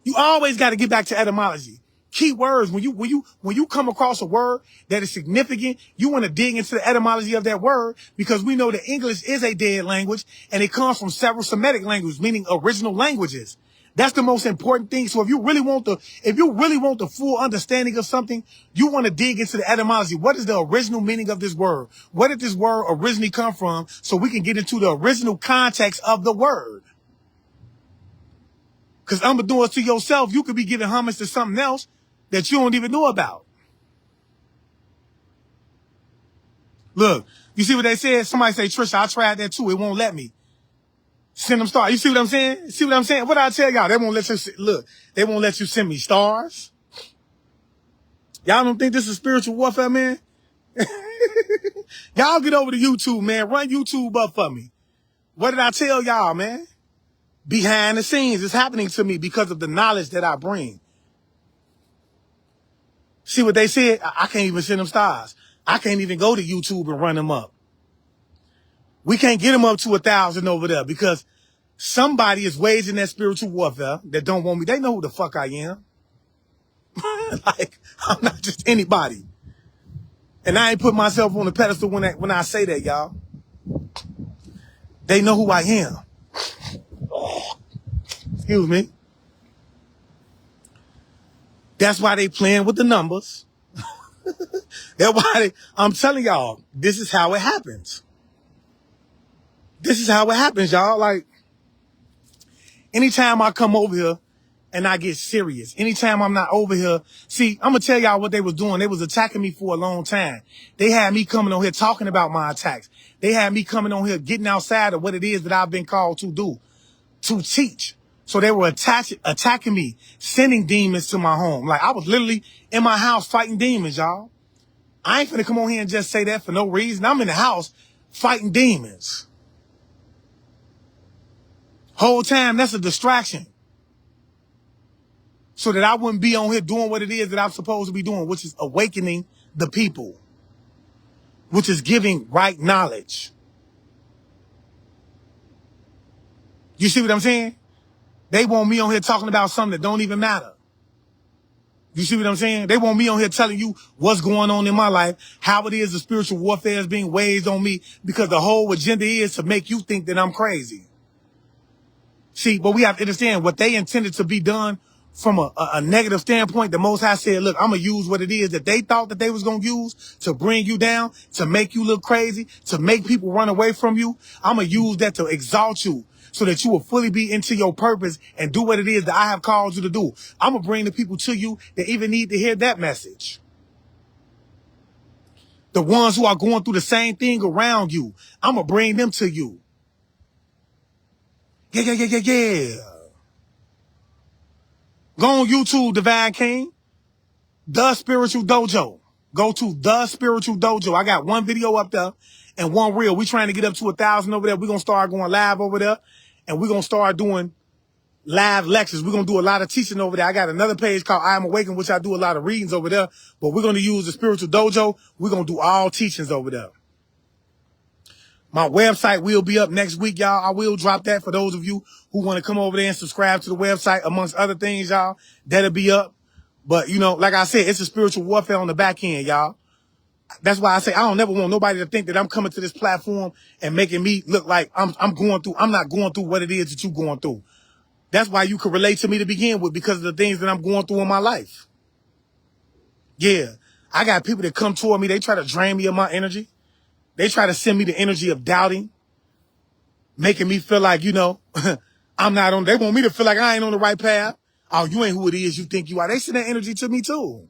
You always got to get back to etymology. Key words. When you come across a word that is significant, you want to dig into the etymology of that word, because we know that English is a dead language and it comes from several Semitic languages, meaning original languages. That's the most important thing. So if you really want the full understanding of something, you want to dig into the etymology. What is the original meaning of this word? Where did this word originally come from? So we can get into the original context of the word. Because unbeknownst to yourself, you could be giving homage to something else that you don't even know about. Look, you see what they said? Somebody say, Trisha, I tried that too. It won't let me. Send them stars. You see what I'm saying? See what I'm saying? What I tell y'all? They won't let you, look, they won't let you send me stars. Y'all don't think this is spiritual warfare, man? Y'all get over to YouTube, man. Run YouTube up for me. What did I tell y'all, man? behind the scenes. It's happening to me because of the knowledge that I bring. See what they said? I can't even send them stars. I can't even go to YouTube and run them up. We can't get them up to 1,000 over there because somebody is waging that spiritual warfare that don't want me. They know who the fuck I am. Like, I'm not just anybody. And I ain't put myself on the pedestal when I say that, y'all. They know who I am. Excuse me. That's why they playing with the numbers. That's why I'm telling y'all, this is how it happens. This is how it happens, y'all. Like, anytime I come over here and I get serious, anytime I'm not over here, see, I'm going to tell y'all what they was doing. They was attacking me for a long time. They had me coming on here talking about my attacks. They had me coming on here getting outside of what it is that I've been called to do, to teach. So they were attacking me, sending demons to my home. Like, I was literally in my house fighting demons, y'all. I ain't finna come on here and just say that for no reason. I'm in the house fighting demons. Whole time, that's a distraction. So that I wouldn't be on here doing what it is that I'm supposed to be doing, which is awakening the people, which is giving right knowledge. You see what I'm saying? They want me on here talking about something that don't even matter. You see what I'm saying? They want me on here telling you what's going on in my life, how it is the spiritual warfare is being waged on me, because the whole agenda is to make you think that I'm crazy. See, but we have to understand what they intended to be done from a negative standpoint. The Most High said, look, I'm going to use what it is that they thought that they was going to use to bring you down, to make you look crazy, to make people run away from you. I'm going to use that to exalt you so that you will fully be into your purpose and do what it is that I have called you to do. I'm going to bring the people to you that even need to hear that message. The ones who are going through the same thing around you, I'm going to bring them to you. Yeah. Go on YouTube, Divine King, The Spiritual Dojo. Go to The Spiritual Dojo. I got one video up there and one reel. We trying to get up to 1,000 over there. We're going to start going live over there, and we're going to start doing live lectures. We're going to do a lot of teaching over there. I got another page called I Am Awakened, which I do a lot of readings over there, but we're going to use The Spiritual Dojo. We're going to do all teachings over there. My website will be up next week, y'all. I will drop that for those of you who want to come over there and subscribe to the website, amongst other things, y'all. That'll be up. But, you know, like I said, it's a spiritual warfare on the back end, y'all. That's why I say I don't never want nobody to think that I'm coming to this platform and making me look like I'm not going through what it is that you're going through. That's why you can relate to me to begin with, because of the things that I'm going through in my life. Yeah. I got people that come toward me. They try to drain me of my energy. They try to send me the energy of doubting, making me feel like, you know, I'm not on. They want me to feel like I ain't on the right path. Oh, you ain't who it is you think you are. They send that energy to me too.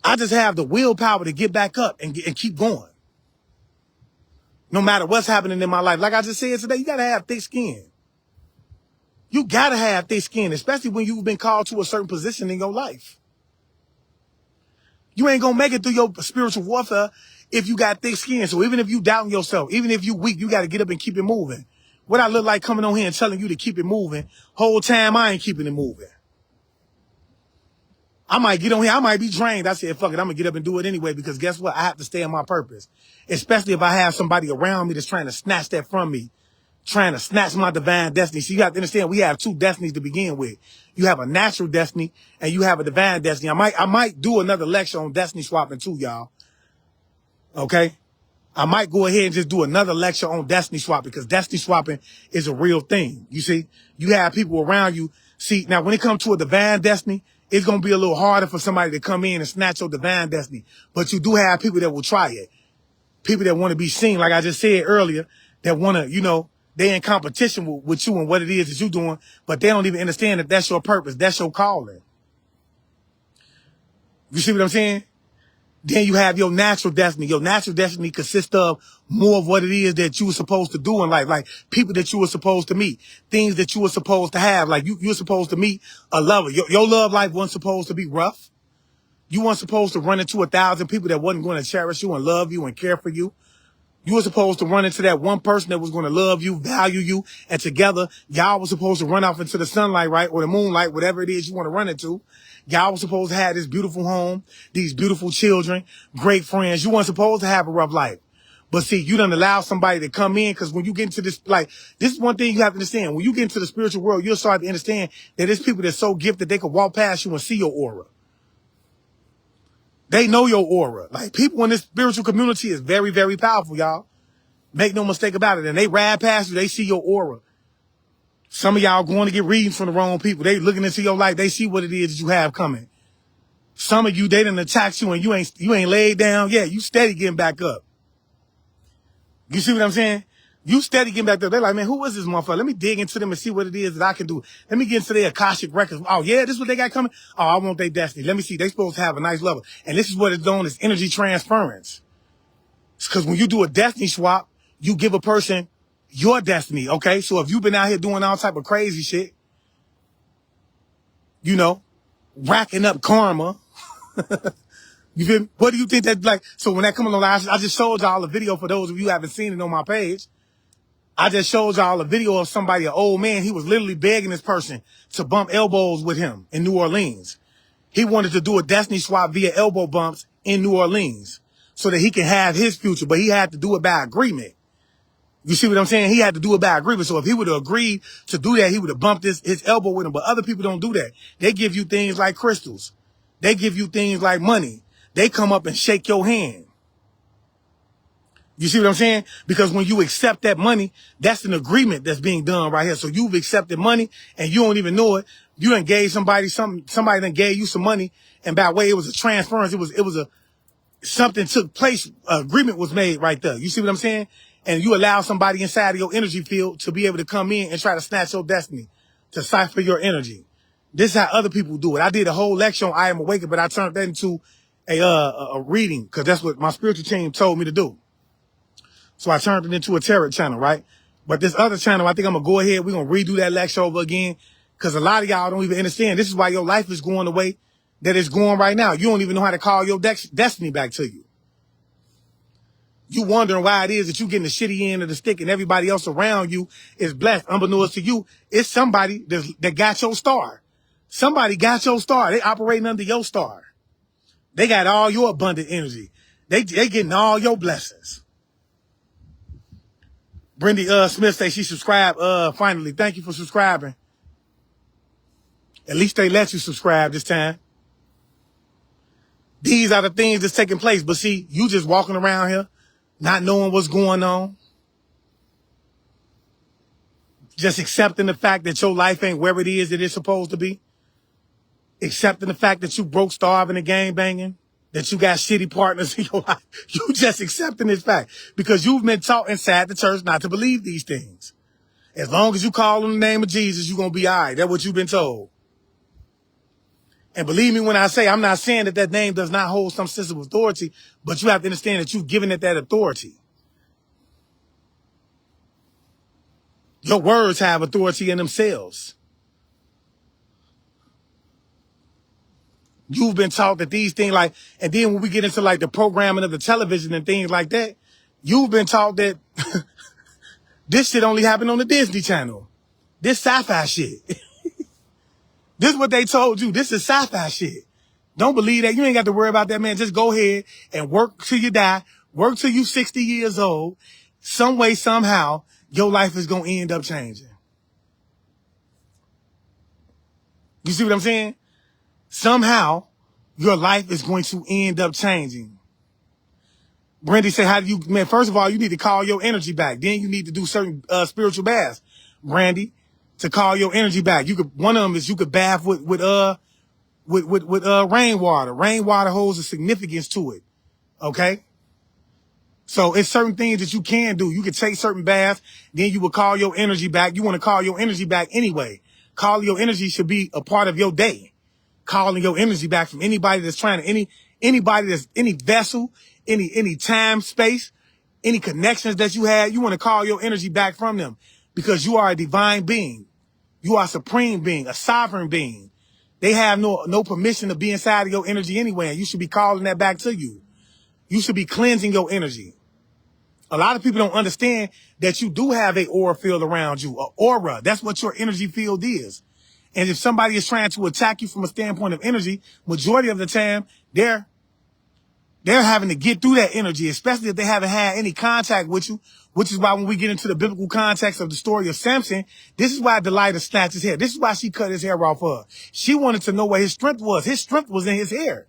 I just have the willpower to get back up and keep going. No matter what's happening in my life. Like I just said today, you got to have thick skin. You got to have thick skin, especially when you've been called to a certain position in your life. You ain't going to make it through your spiritual warfare if you got thick skin. So even if you doubting yourself, even if you weak, you got to get up and keep it moving. What I look like coming on here and telling you to keep it moving, whole time I ain't keeping it moving. I might get on here, I might be drained. I said, fuck it, I'm going to get up and do it anyway, because guess what? I have to stay on my purpose. Especially if I have somebody around me that's trying to snatch that from me, trying to snatch my divine destiny. So you have to understand, we have two destinies to begin with. You have a natural destiny and you have a divine destiny. I might do another lecture on destiny swapping too, y'all. Okay? I might go ahead and just do another lecture on destiny swapping, because destiny swapping is a real thing. You see, you have people around you. See, now when it comes to a divine destiny, it's going to be a little harder for somebody to come in and snatch your divine destiny. But you do have people that will try it. People that want to be seen, like I just said earlier, that want to, you know, they're in competition with you and what it is that you're doing, but they don't even understand that that's your purpose. That's your calling. You see what I'm saying? Then you have your natural destiny. Your natural destiny consists of more of what it is that you were supposed to do in life, like people that you were supposed to meet, things that you were supposed to have. Like you were supposed to meet a lover. Your love life wasn't supposed to be rough. You weren't supposed to run into 1,000 people that wasn't going to cherish you and love you and care for you. You were supposed to run into that one person that was going to love you, value you, and together, y'all was supposed to run off into the sunlight, right? Or the moonlight, whatever it is you want to run into. Y'all was supposed to have this beautiful home, these beautiful children, great friends. You weren't supposed to have a rough life. But see, you don't allow somebody to come in, because when you get into this, like, this is one thing you have to understand. When you get into the spiritual world, you'll start to understand that there's people that's so gifted they can walk past you and see your aura. They know your aura. Like, people in this spiritual community is very, very powerful, y'all. Make no mistake about it. And they ride past you, they see your aura. Some of y'all going to get readings from the wrong people. They looking into your life, they see what it is that you have coming. Some of you, they done attacked you and you ain't laid down yet. You steady getting back up. You see what I'm saying? You steady getting back up. They're like, man, who is this motherfucker? Let me dig into them and see what it is that I can do. Let me get into their Akashic records. Oh, yeah, this is what they got coming? Oh, I want their destiny. Let me see. They supposed to have a nice level. And this is what it's known as energy transference. It's because when you do a destiny swap, you give a person your destiny, okay? So if you've been out here doing all type of crazy shit, you know, racking up karma, you feel me? What do you think that, like, so when that come along, I just showed y'all a video for those of you who haven't seen it on my page. I just showed y'all a video of somebody, an old man. He was literally begging this person to bump elbows with him in New Orleans. He wanted to do a destiny swap via elbow bumps in New Orleans so that he can have his future, but he had to do it by agreement. You see what I'm saying? He had to do it by agreement. So if he would have agreed to do that, he would have bumped his elbow with him. But other people don't do that. They give you things like crystals. They give you things like money. They come up and shake your hand. You see what I'm saying? Because when you accept that money, that's an agreement that's being done right here. So you've accepted money and you don't even know it. You done gave somebody done gave you some money, and by the way, it was a transference. It was something took place. Agreement was made right there. You see what I'm saying? And you allow somebody inside of your energy field to be able to come in and try to snatch your destiny, to cipher your energy. This is how other people do it. I did a whole lecture on I Am Awakened, but I turned that into a reading, because that's what my spiritual team told me to do. So I turned it into a tarot channel, right? But this other channel, I think I'm going to go ahead. We're going to redo that lecture over again, because a lot of y'all don't even understand. This is why your life is going the way that it's going right now. You don't even know how to call your destiny back to you. You wondering why it is that you getting the shitty end of the stick and everybody else around you is blessed. Unbeknownst to you, it's somebody that got your star. Somebody got your star. They operating under your star. They got all your abundant energy. They getting all your blessings. Brendy Smith say she subscribed finally. Thank you for subscribing. At least they let you subscribe this time. These are the things that's taking place. But see, you just walking around here, not knowing what's going on. Just accepting the fact that your life ain't where it is that it's supposed to be. Accepting the fact that you broke, starving, and gang banging. That you got shitty partners in your life. You just accepting this fact. Because you've been taught inside the church not to believe these things. As long as you call on the name of Jesus, you're going to be all right. That's what you've been told. And believe me when I say, I'm not saying that that name does not hold some sense of authority, but you have to understand that you've given it that authority. Your words have authority in themselves. You've been taught that these things like, and then when we get into like the programming of the television and things like that, you've been taught that this shit only happened on the Disney Channel. This sci-fi shit. This is what they told you. This is sci-fi shit. Don't believe that. You ain't got to worry about that, man. Just go ahead and work till you die. Work till you 60 years old. Some way, somehow, your life is going to end up changing. You see what I'm saying? Somehow, your life is going to end up changing. Brandy said, how do you, man, first of all, you need to call your energy back. Then you need to do certain spiritual baths, Brandy, to call your energy back. You could, one of them is you could bath with rainwater. Rainwater holds a significance to it. Okay? So it's certain things that you can do. You can take certain baths, then you will call your energy back. You want to call your energy back anyway. Calling your energy should be a part of your day. Calling your energy back from anybody that's trying to, anybody that's, any vessel, any time, space, any connections that you had, you want to call your energy back from them because you are a divine being. You are a supreme being, a sovereign being. They have no permission to be inside of your energy anyway, and you should be calling that back to you. You should be cleansing your energy. A lot of people don't understand that you do have a aura field around you, an aura. That's what your energy field is. And if somebody is trying to attack you from a standpoint of energy, majority of the time, they're having to get through that energy, especially if they haven't had any contact with you, which is why when we get into the biblical context of the story of Samson, this is why Delilah snatched his hair. This is why she cut his hair off her. She wanted to know where his strength was. His strength was in his hair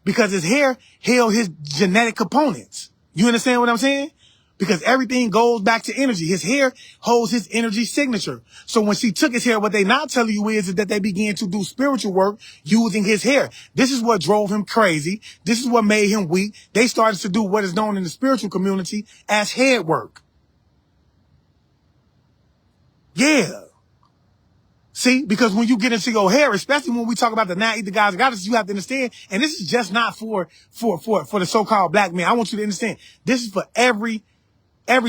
because his hair held his genetic components. You understand what I'm saying? Because everything goes back to energy. His hair holds his energy signature. So when she took his hair, what they not telling you is that they began to do spiritual work using his hair. This is what drove him crazy. This is what made him weak. They started to do what is known in the spiritual community as head work. Yeah. See, because when you get into your hair, especially when we talk about the now eat the gods and goddesses, you have to understand, and this is just not for the so-called black man. I want you to understand, this is for every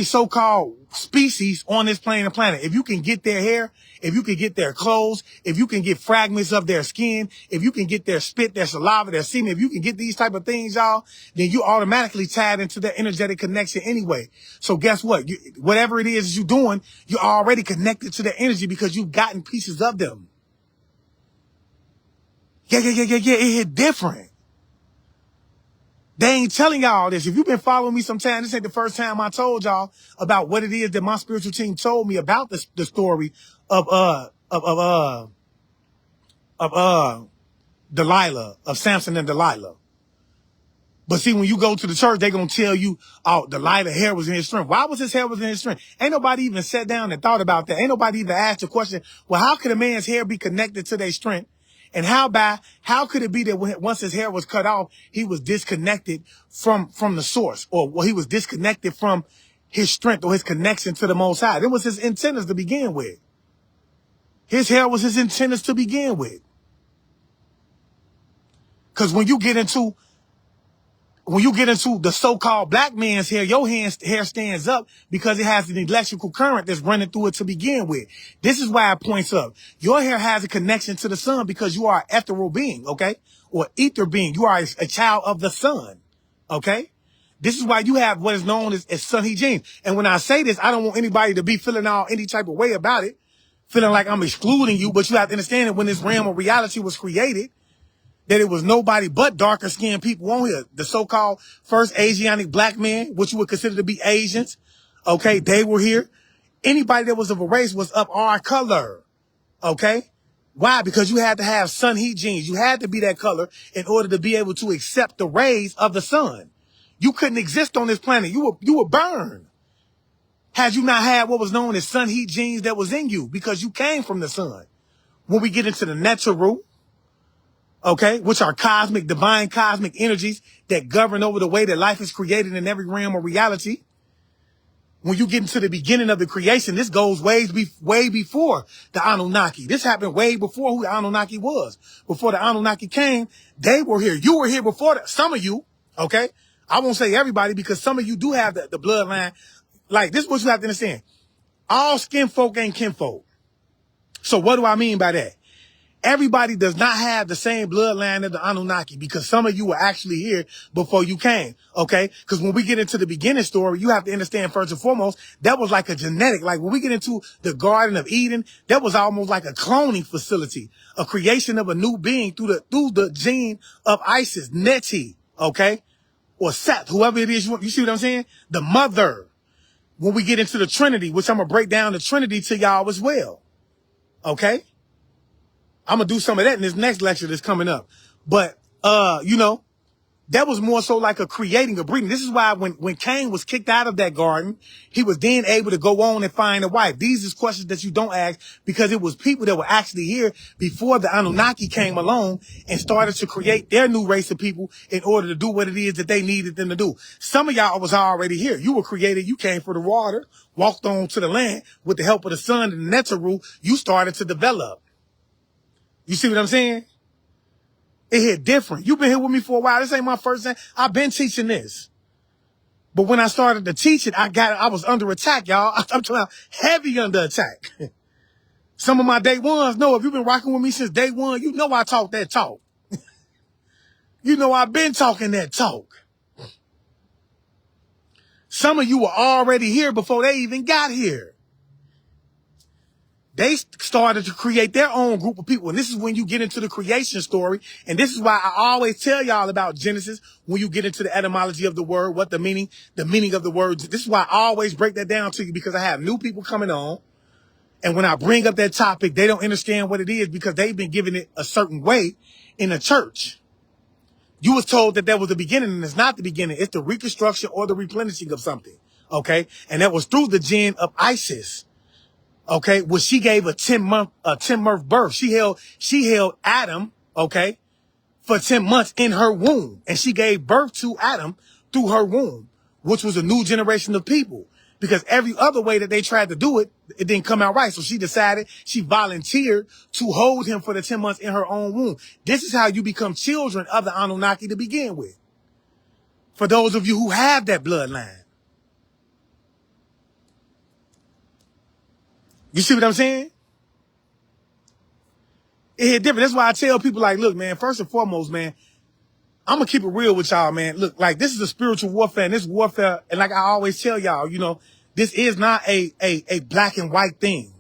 so-called species on this planet. If you can get their hair, if you can get their clothes, if you can get fragments of their skin, if you can get their spit, their saliva, their semen, if you can get these type of things, y'all, then you automatically tied into their energetic connection anyway. So guess what? Whatever it is you're doing, you're already connected to their energy because you've gotten pieces of them. Yeah. It hit different. They ain't telling y'all this. If you've been following me sometime, this ain't the first time I told y'all about what it is that my spiritual team told me about the story of Delilah, of Samson and Delilah. But see, when you go to the church, they gonna tell you, oh, Delilah's hair was in his strength. Why was his hair was in his strength? Ain't nobody even sat down and thought about that. Ain't nobody even asked the question, well, how could a man's hair be connected to their strength? And how could it be that once his hair was cut off, he was disconnected from the source, or he was disconnected from his strength or his connection to the Most High? It was his antennas to begin with. His hair was his antennas to begin with. Because when you get into the so-called black man's hair, your hair stands up because it has an electrical current that's running through it to begin with. This is why it points up. Your hair has a connection to the sun because you are an ethereal being, okay? Or ether being. You are a child of the sun, okay? This is why you have what is known as sun heat genes. And when I say this, I don't want anybody to be feeling any type of way about it, feeling like I'm excluding you, but you have to understand that when this realm of reality was created, that it was nobody but darker skinned people on here. The so-called first Asiatic black men, which you would consider to be Asians, okay, they were here. Anybody that was of a race was of our color, okay? Why? Because you had to have sun heat genes. You had to be that color in order to be able to accept the rays of the sun. You couldn't exist on this planet. You would burn had you not had what was known as sun heat genes that was in you because you came from the sun. When we get into the natural, okay, which are divine cosmic energies that govern over the way that life is created in every realm of reality. When you get into the beginning of the creation, this goes way before the Anunnaki. This happened way before who the Anunnaki was. Before the Anunnaki came, they were here. You were here before that. Some of you, okay? I won't say everybody because some of you do have the bloodline. Like, this is what you have to understand. All skin folk ain't kinfolk. So what do I mean by that? Everybody does not have the same bloodline of the Anunnaki because some of you were actually here before you came, okay? Because when we get into the beginning story, you have to understand first and foremost, that was like a genetic, like when we get into the Garden of Eden, that was almost like a cloning facility, a creation of a new being through the gene of Isis, Neti, okay? Or Seth, whoever it is, you see what I'm saying? The mother. When we get into the Trinity, which I'm going to break down the Trinity to y'all as well, okay? I'm going to do some of that in this next lecture that's coming up. But, that was more so like a creating, a breeding. This is why when Cain was kicked out of that garden, he was then able to go on and find a wife. These is questions that you don't ask because it was people that were actually here before the Anunnaki came along and started to create their new race of people in order to do what it is that they needed them to do. Some of y'all was already here. You were created. You came for the water, walked on to the land with the help of the sun and the Neteru. You started to develop. You see what I'm saying? It hit different. You've been here with me for a while. This ain't my first time. I've been teaching this. But when I started to teach it, I was under attack, y'all. I'm talking about heavy under attack. Some of my day ones know if you've been rocking with me since day one, you know I talk that talk. You know I've been talking that talk. Some of you were already here before they even got here. They started to create their own group of people. And this is when you get into the creation story. And this is why I always tell y'all about Genesis when you get into the etymology of the word, what the meaning of the words. This is why I always break that down to you, because I have new people coming on. And when I bring up that topic, they don't understand what it is because they've been given it a certain way in the church. You was told that was the beginning, and it's not the beginning. It's the reconstruction or the replenishing of something. Okay. And that was through the gene of Isis. Okay, well, she gave a 10-month birth. She held Adam, okay, for 10 months in her womb. And she gave birth to Adam through her womb, which was a new generation of people. Because every other way that they tried to do it, it didn't come out right. So she decided, she volunteered to hold him for the 10 months in her own womb. This is how you become children of the Anunnaki to begin with. For those of you who have that bloodline. You see what I'm saying? It hit different. That's why I tell people, like, look, man, first and foremost, man, I'm going to keep it real with y'all, man. Look, like, this is a spiritual warfare, and this warfare, and like I always tell y'all, you know, this is not a black and white thing.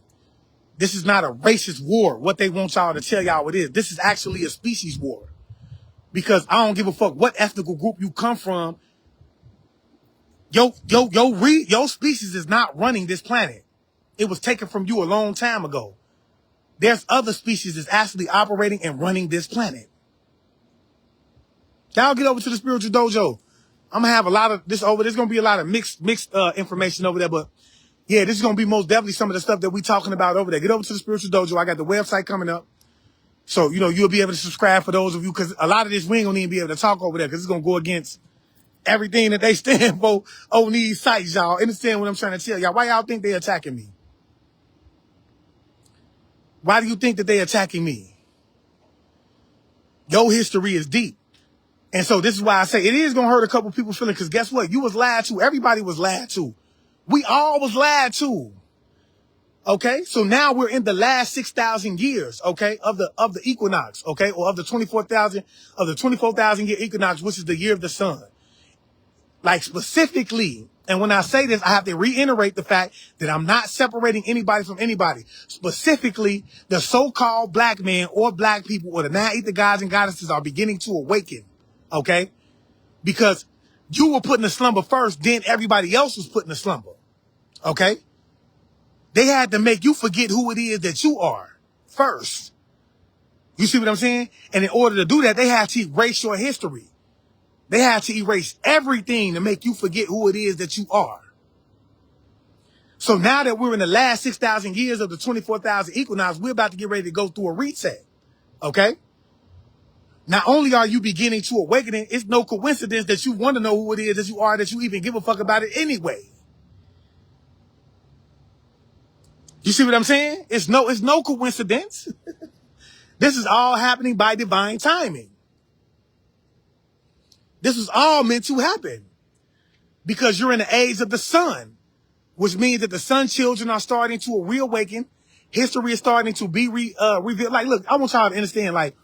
This is not a racist war, what they want y'all to tell y'all it is. This is actually a species war. Because I don't give a fuck what ethnical group you come from. Your species is not running this planet. It was taken from you a long time ago. There's other species that's actually operating and running this planet. Y'all get over to the spiritual dojo. I'm gonna have a lot of this over. There's gonna be a lot of mixed information over there, but yeah, this is gonna be most definitely some of the stuff that we talking about over there. Get over to the spiritual dojo. I got the website coming up, so you know you'll be able to subscribe for those of you, because a lot of this we ain't gonna even be able to talk over there because it's gonna go against everything that they stand for on these sites. Y'all understand what I'm trying to tell y'all? Why y'all think they attacking me? Why do you think that they attacking me? Your history is deep. And so this is why I say it is going to hurt a couple people's feelings, because guess what? You was lied to. Everybody was lied to. We all was lied to. Okay? So now we're in the last 6,000 years, okay, of the equinox, okay, or of the 24,000 year equinox, which is the year of the sun. Like specifically, and when I say this, I have to reiterate the fact that I'm not separating anybody from anybody. Specifically, the so-called black man or black people or the nine-ether gods and goddesses are beginning to awaken, okay? Because you were put in a slumber first, then everybody else was put in a slumber, okay? They had to make you forget who it is that you are first. You see what I'm saying? And in order to do that, they had to erase your history. They had to erase everything to make you forget who it is that you are. So now that we're in the last 6,000 years of the 24,000 equinox, we're about to get ready to go through a reset. Okay? Not only are you beginning to awaken, it's no coincidence that you want to know who it is that you are, that you even give a fuck about it anyway. You see what I'm saying? It's no coincidence. This is all happening by divine timing. This was all meant to happen because you're in the age of the sun, which means that the sun children are starting to reawaken. History is starting to be revealed. Like, look, I want y'all to understand, like,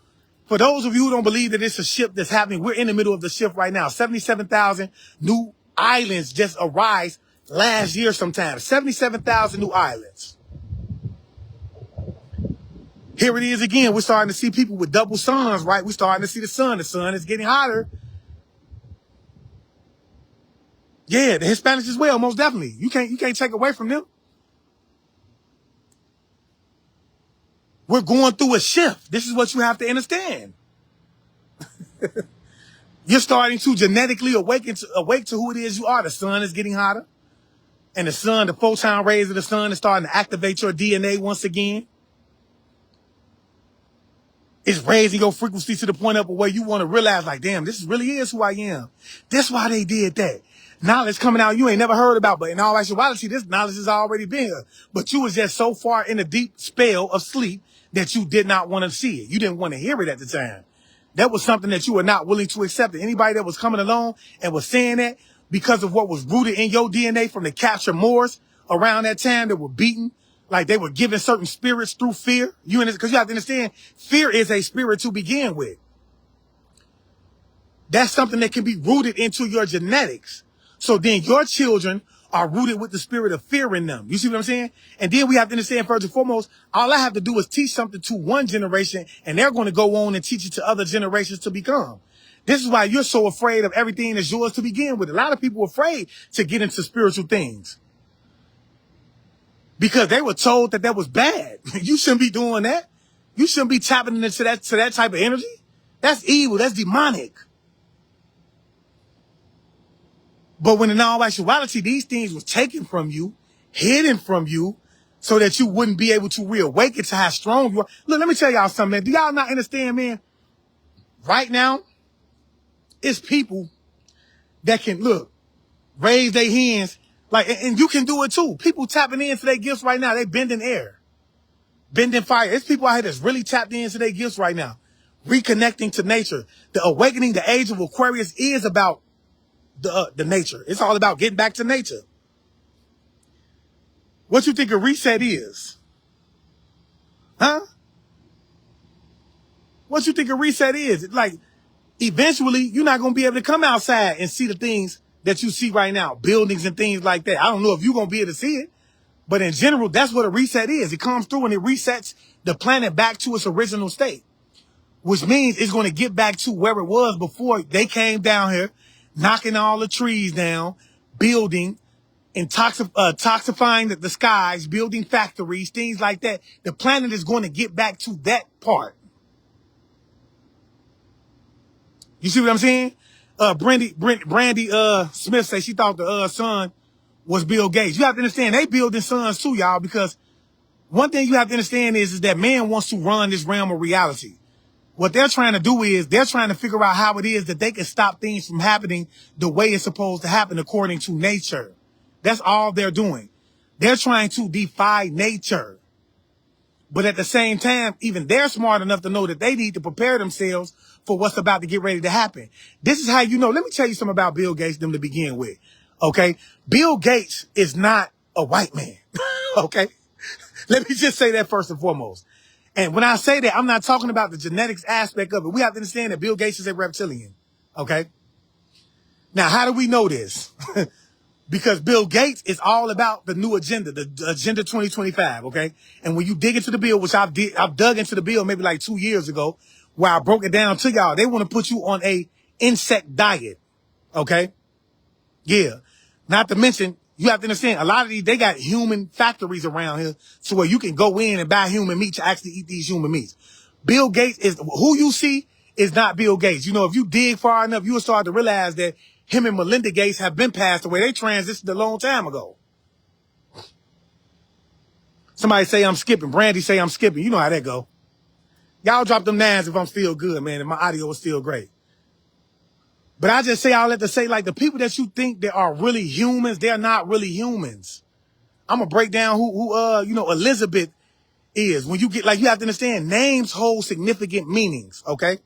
for those of you who don't believe that it's a shift that's happening, we're in the middle of the shift right now. 77,000 new islands just arise last year sometime. 77,000 new islands. Here it is again. We're starting to see people with double suns, right? We're starting to see the sun. The sun is getting hotter. Yeah, the Hispanics as well, most definitely. You can't take away from them. We're going through a shift. This is what you have to understand. You're starting to genetically awake to who it is you are. The sun is getting hotter. And the photon rays of the sun is starting to activate your DNA once again. It's raising your frequency to the point up where you want to realize, like, damn, this really is who I am. That's why they did that. Knowledge coming out you ain't never heard about, but in all actuality, this knowledge has already been here. But you was just so far in a deep spell of sleep that you did not want to see it. You didn't want to hear it at the time. That was something that you were not willing to accept. And anybody that was coming along and was saying that because of what was rooted in your DNA from the capture Moors around that time that were beaten, like they were given certain spirits through fear. Because you have to understand, fear is a spirit to begin with. That's something that can be rooted into your genetics. So then your children are rooted with the spirit of fear in them. You see what I'm saying? And then we have to understand, first and foremost, all I have to do is teach something to one generation, and they're going to go on and teach it to other generations to become. This is why you're so afraid of everything that's yours to begin with. A lot of people are afraid to get into spiritual things because they were told that was bad. You shouldn't be doing that. You shouldn't be tapping into that type of energy. That's evil. That's demonic. But when in all actuality, these things was taken from you, hidden from you, so that you wouldn't be able to reawaken to how strong you are. Look, let me tell y'all something, man. Do y'all not understand, man? Right now, it's people that can, look, raise their hands, like, and you can do it too. People tapping into their gifts right now. They bending air, bending fire. It's people out here that's really tapped into their gifts right now, reconnecting to nature. The awakening, the age of Aquarius is about the nature. It's all about getting back to nature. What you think a reset is? Huh? What you think a reset is? Like, eventually, you're not going to be able to come outside and see the things that you see right now, buildings and things like that. I don't know if you're going to be able to see it, but in general, that's what a reset is. It comes through and it resets the planet back to its original state, which means it's going to get back to where it was before they came down here, knocking all the trees down, building, and toxifying the skies, building factories, things like that. The planet is going to get back to that part. You see what I'm saying? Brandy Smith said she thought the son was Bill Gates. You have to understand, they building sons too, y'all, because one thing you have to understand is that man wants to run this realm of reality. What they're trying to do is they're trying to figure out how it is that they can stop things from happening the way it's supposed to happen according to nature. That's all they're doing. They're trying to defy nature. But at the same time, even they're smart enough to know that they need to prepare themselves for what's about to get ready to happen. This is how you know. Let me tell you something about Bill Gates, them to begin with. Okay? Bill Gates is not a white man. Okay? Let me just say that first and foremost. And when I say that, I'm not talking about the genetics aspect of it. We have to understand that Bill Gates is a reptilian. Okay? Now, how do we know this? Because Bill Gates is all about the new agenda, the Agenda 2025, okay? And when you dig into the bill, which I've dug into the bill maybe like 2 years ago, where I broke it down to y'all, they want to put you on a insect diet, okay? Yeah. Not to mention, you have to understand, a lot of these, they got human factories around here so where you can go in and buy human meat to actually eat these human meats. Bill Gates is, who you see is not Bill Gates. You know, if you dig far enough, you will start to realize that him and Melinda Gates have been passed away. They transitioned a long time ago. Somebody say I'm skipping. Brandy say I'm skipping. You know how that go. Y'all drop them nines if I'm still good, man, and my audio is still great. But I just say all that to say, like, the people that you think that are really humans, they're not really humans. I'm going to break down who you know, Elizabeth is. When you get, like, you have to understand, names hold significant meanings, okay?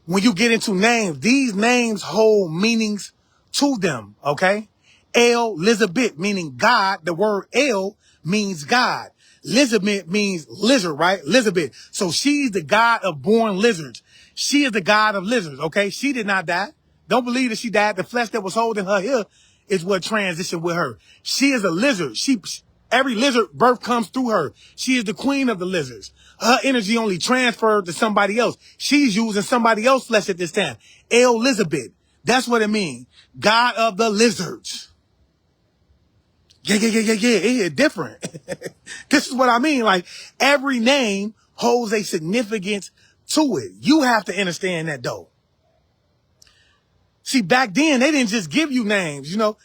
When you get into names, these names hold meanings to them, okay? Elizabeth, meaning God. The word El means God. Elizabeth means lizard, right? Elizabeth. So she's the god of born lizards. She is the god of lizards, okay? She did not die. Don't believe that she died. The flesh that was holding her here is what transitioned with her. She is a lizard. Every lizard birth comes through her. She is the queen of the lizards. Her energy only transferred to somebody else. She's using somebody else's flesh at this time. Elizabeth. That's what it means. God of the lizards. Yeah. It's different. This is what I mean. Like, every name holds a significance to it. You have to understand that, though. See, back then, they didn't just give you names, you know.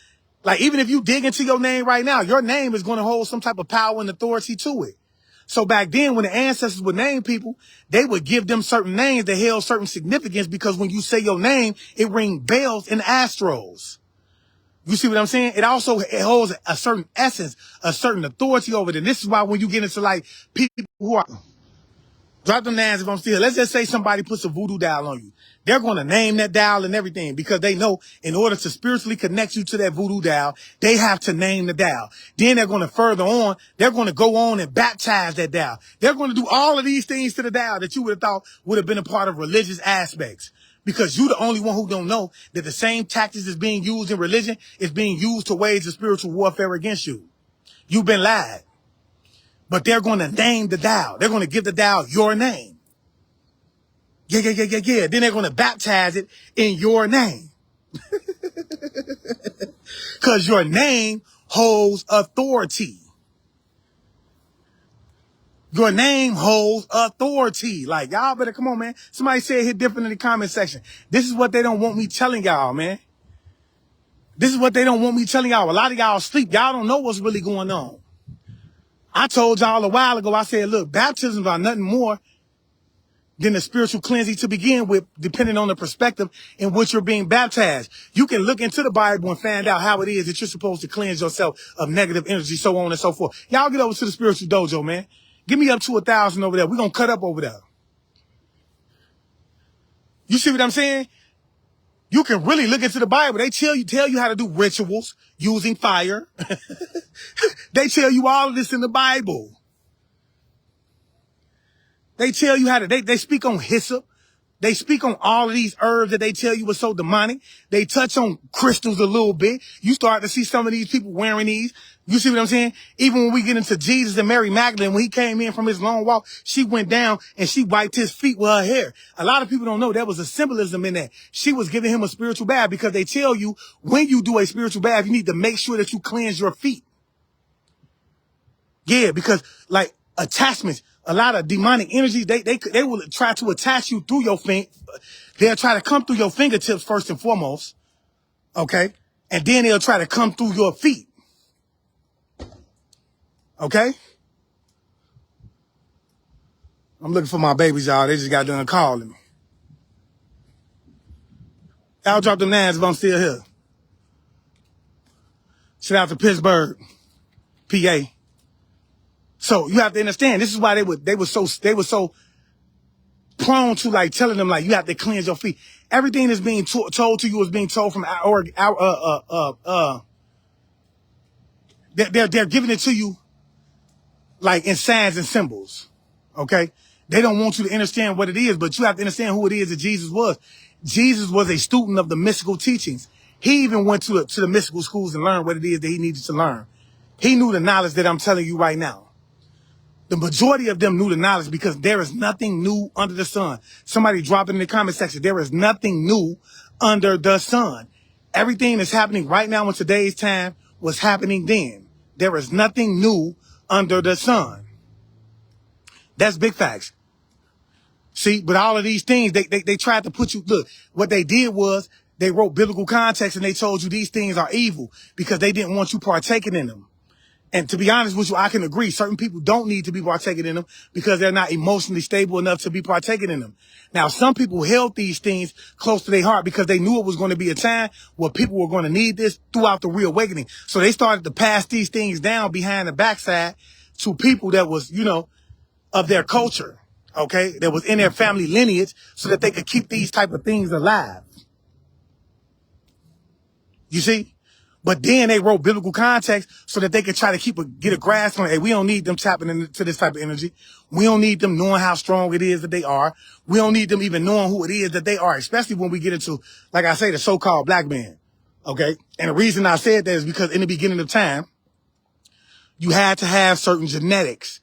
Like, even if you dig into your name right now, your name is going to hold some type of power and authority to it. So back then, when the ancestors would name people, they would give them certain names that held certain significance because when you say your name, it rings bells in the astros. You see what I'm saying? It holds a certain essence, a certain authority over it. And this is why when you get into, like, people who are... Drop them names if I'm still... Let's just say somebody puts a voodoo doll on you. They're going to name that doll and everything because they know in order to spiritually connect you to that voodoo doll, they have to name the doll. Then they're going to further on. They're going to go on and baptize that doll. They're going to do all of these things to the doll that you would have thought would have been a part of religious aspects. because you the only one who don't know that the same tactics that's being used in religion is being used to wage a spiritual warfare against you. You've been lied. But they're going to name the dial. They're going to give the dial your name. Yeah. Then they're going to baptize it in your name. Because your name holds authority. Your name holds authority. Like, y'all better, come on, man. Somebody say it here different in the comment section. This is what they don't want me telling y'all, man. This is what they don't want me telling y'all. A lot of y'all sleep. Y'all don't know what's really going on. I told y'all a while ago, I said, look, baptisms are nothing more than the spiritual cleansing to begin with, depending on the perspective in which you're being baptized. You can look into the Bible and find out how it is that you're supposed to cleanse yourself of negative energy, so on and so forth. Y'all get over to the spiritual dojo, man. Give me up to 1,000 over there. We're going to cut up over there. You see what I'm saying? You can really look into the Bible. They tell you how to do rituals using fire. They tell you all of this in the Bible. They tell you how to, they speak on hyssop. They speak on all of these herbs that they tell you are so demonic. They touch on crystals a little bit. You start to see some of these people wearing these. You see what I'm saying? Even when we get into Jesus and Mary Magdalene, when he came in from his long walk, she went down and she wiped his feet with her hair. A lot of people don't know there was a symbolism in that. She was giving him a spiritual bath, because they tell you when you do a spiritual bath, you need to make sure that you cleanse your feet. Yeah, because like attachments, a lot of demonic energies, they will try to attach you through your they'll try to come through your fingertips first and foremost, okay? And then they'll try to come through your feet, okay? I'm looking for my babies, y'all. They just got done calling me. I'll drop them nines if I'm still here. Shout out to Pittsburgh, PA. So you have to understand, this is why they were so prone to like telling them like you have to cleanse your feet. Everything that's being told to you is being told from they're giving it to you like in signs and symbols. Okay, they don't want you to understand what it is, but you have to understand who it is that Jesus was. Jesus was a student of the mystical teachings. He even went to the mystical schools and learned what it is that he needed to learn. He knew the knowledge that I'm telling you right now. The majority of them knew the knowledge, because there is nothing new under the sun. Somebody drop it in the comment section. There is nothing new under the sun. Everything that's happening right now in today's time was happening then. There is nothing new under the sun. That's big facts. See, but all of these things, they tried to put you, look, what they did was they wrote biblical context and they told you these things are evil because they didn't want you partaking in them. And to be honest with you, I can agree. Certain people don't need to be partaking in them because they're not emotionally stable enough to be partaking in them. Now, some people held these things close to their heart because they knew it was going to be a time where people were going to need this throughout the reawakening. So they started to pass these things down behind the backside to people that was, you know, of their culture, okay, that was in their family lineage, so that they could keep these type of things alive. You see? But then they wrote biblical context so that they could try to get a grasp on, hey, we don't need them tapping into this type of energy. We don't need them knowing how strong it is that they are. We don't need them even knowing who it is that they are, especially when we get into, like I say, the so-called black man. Okay? And the reason I said that is because in the beginning of time, you had to have certain genetics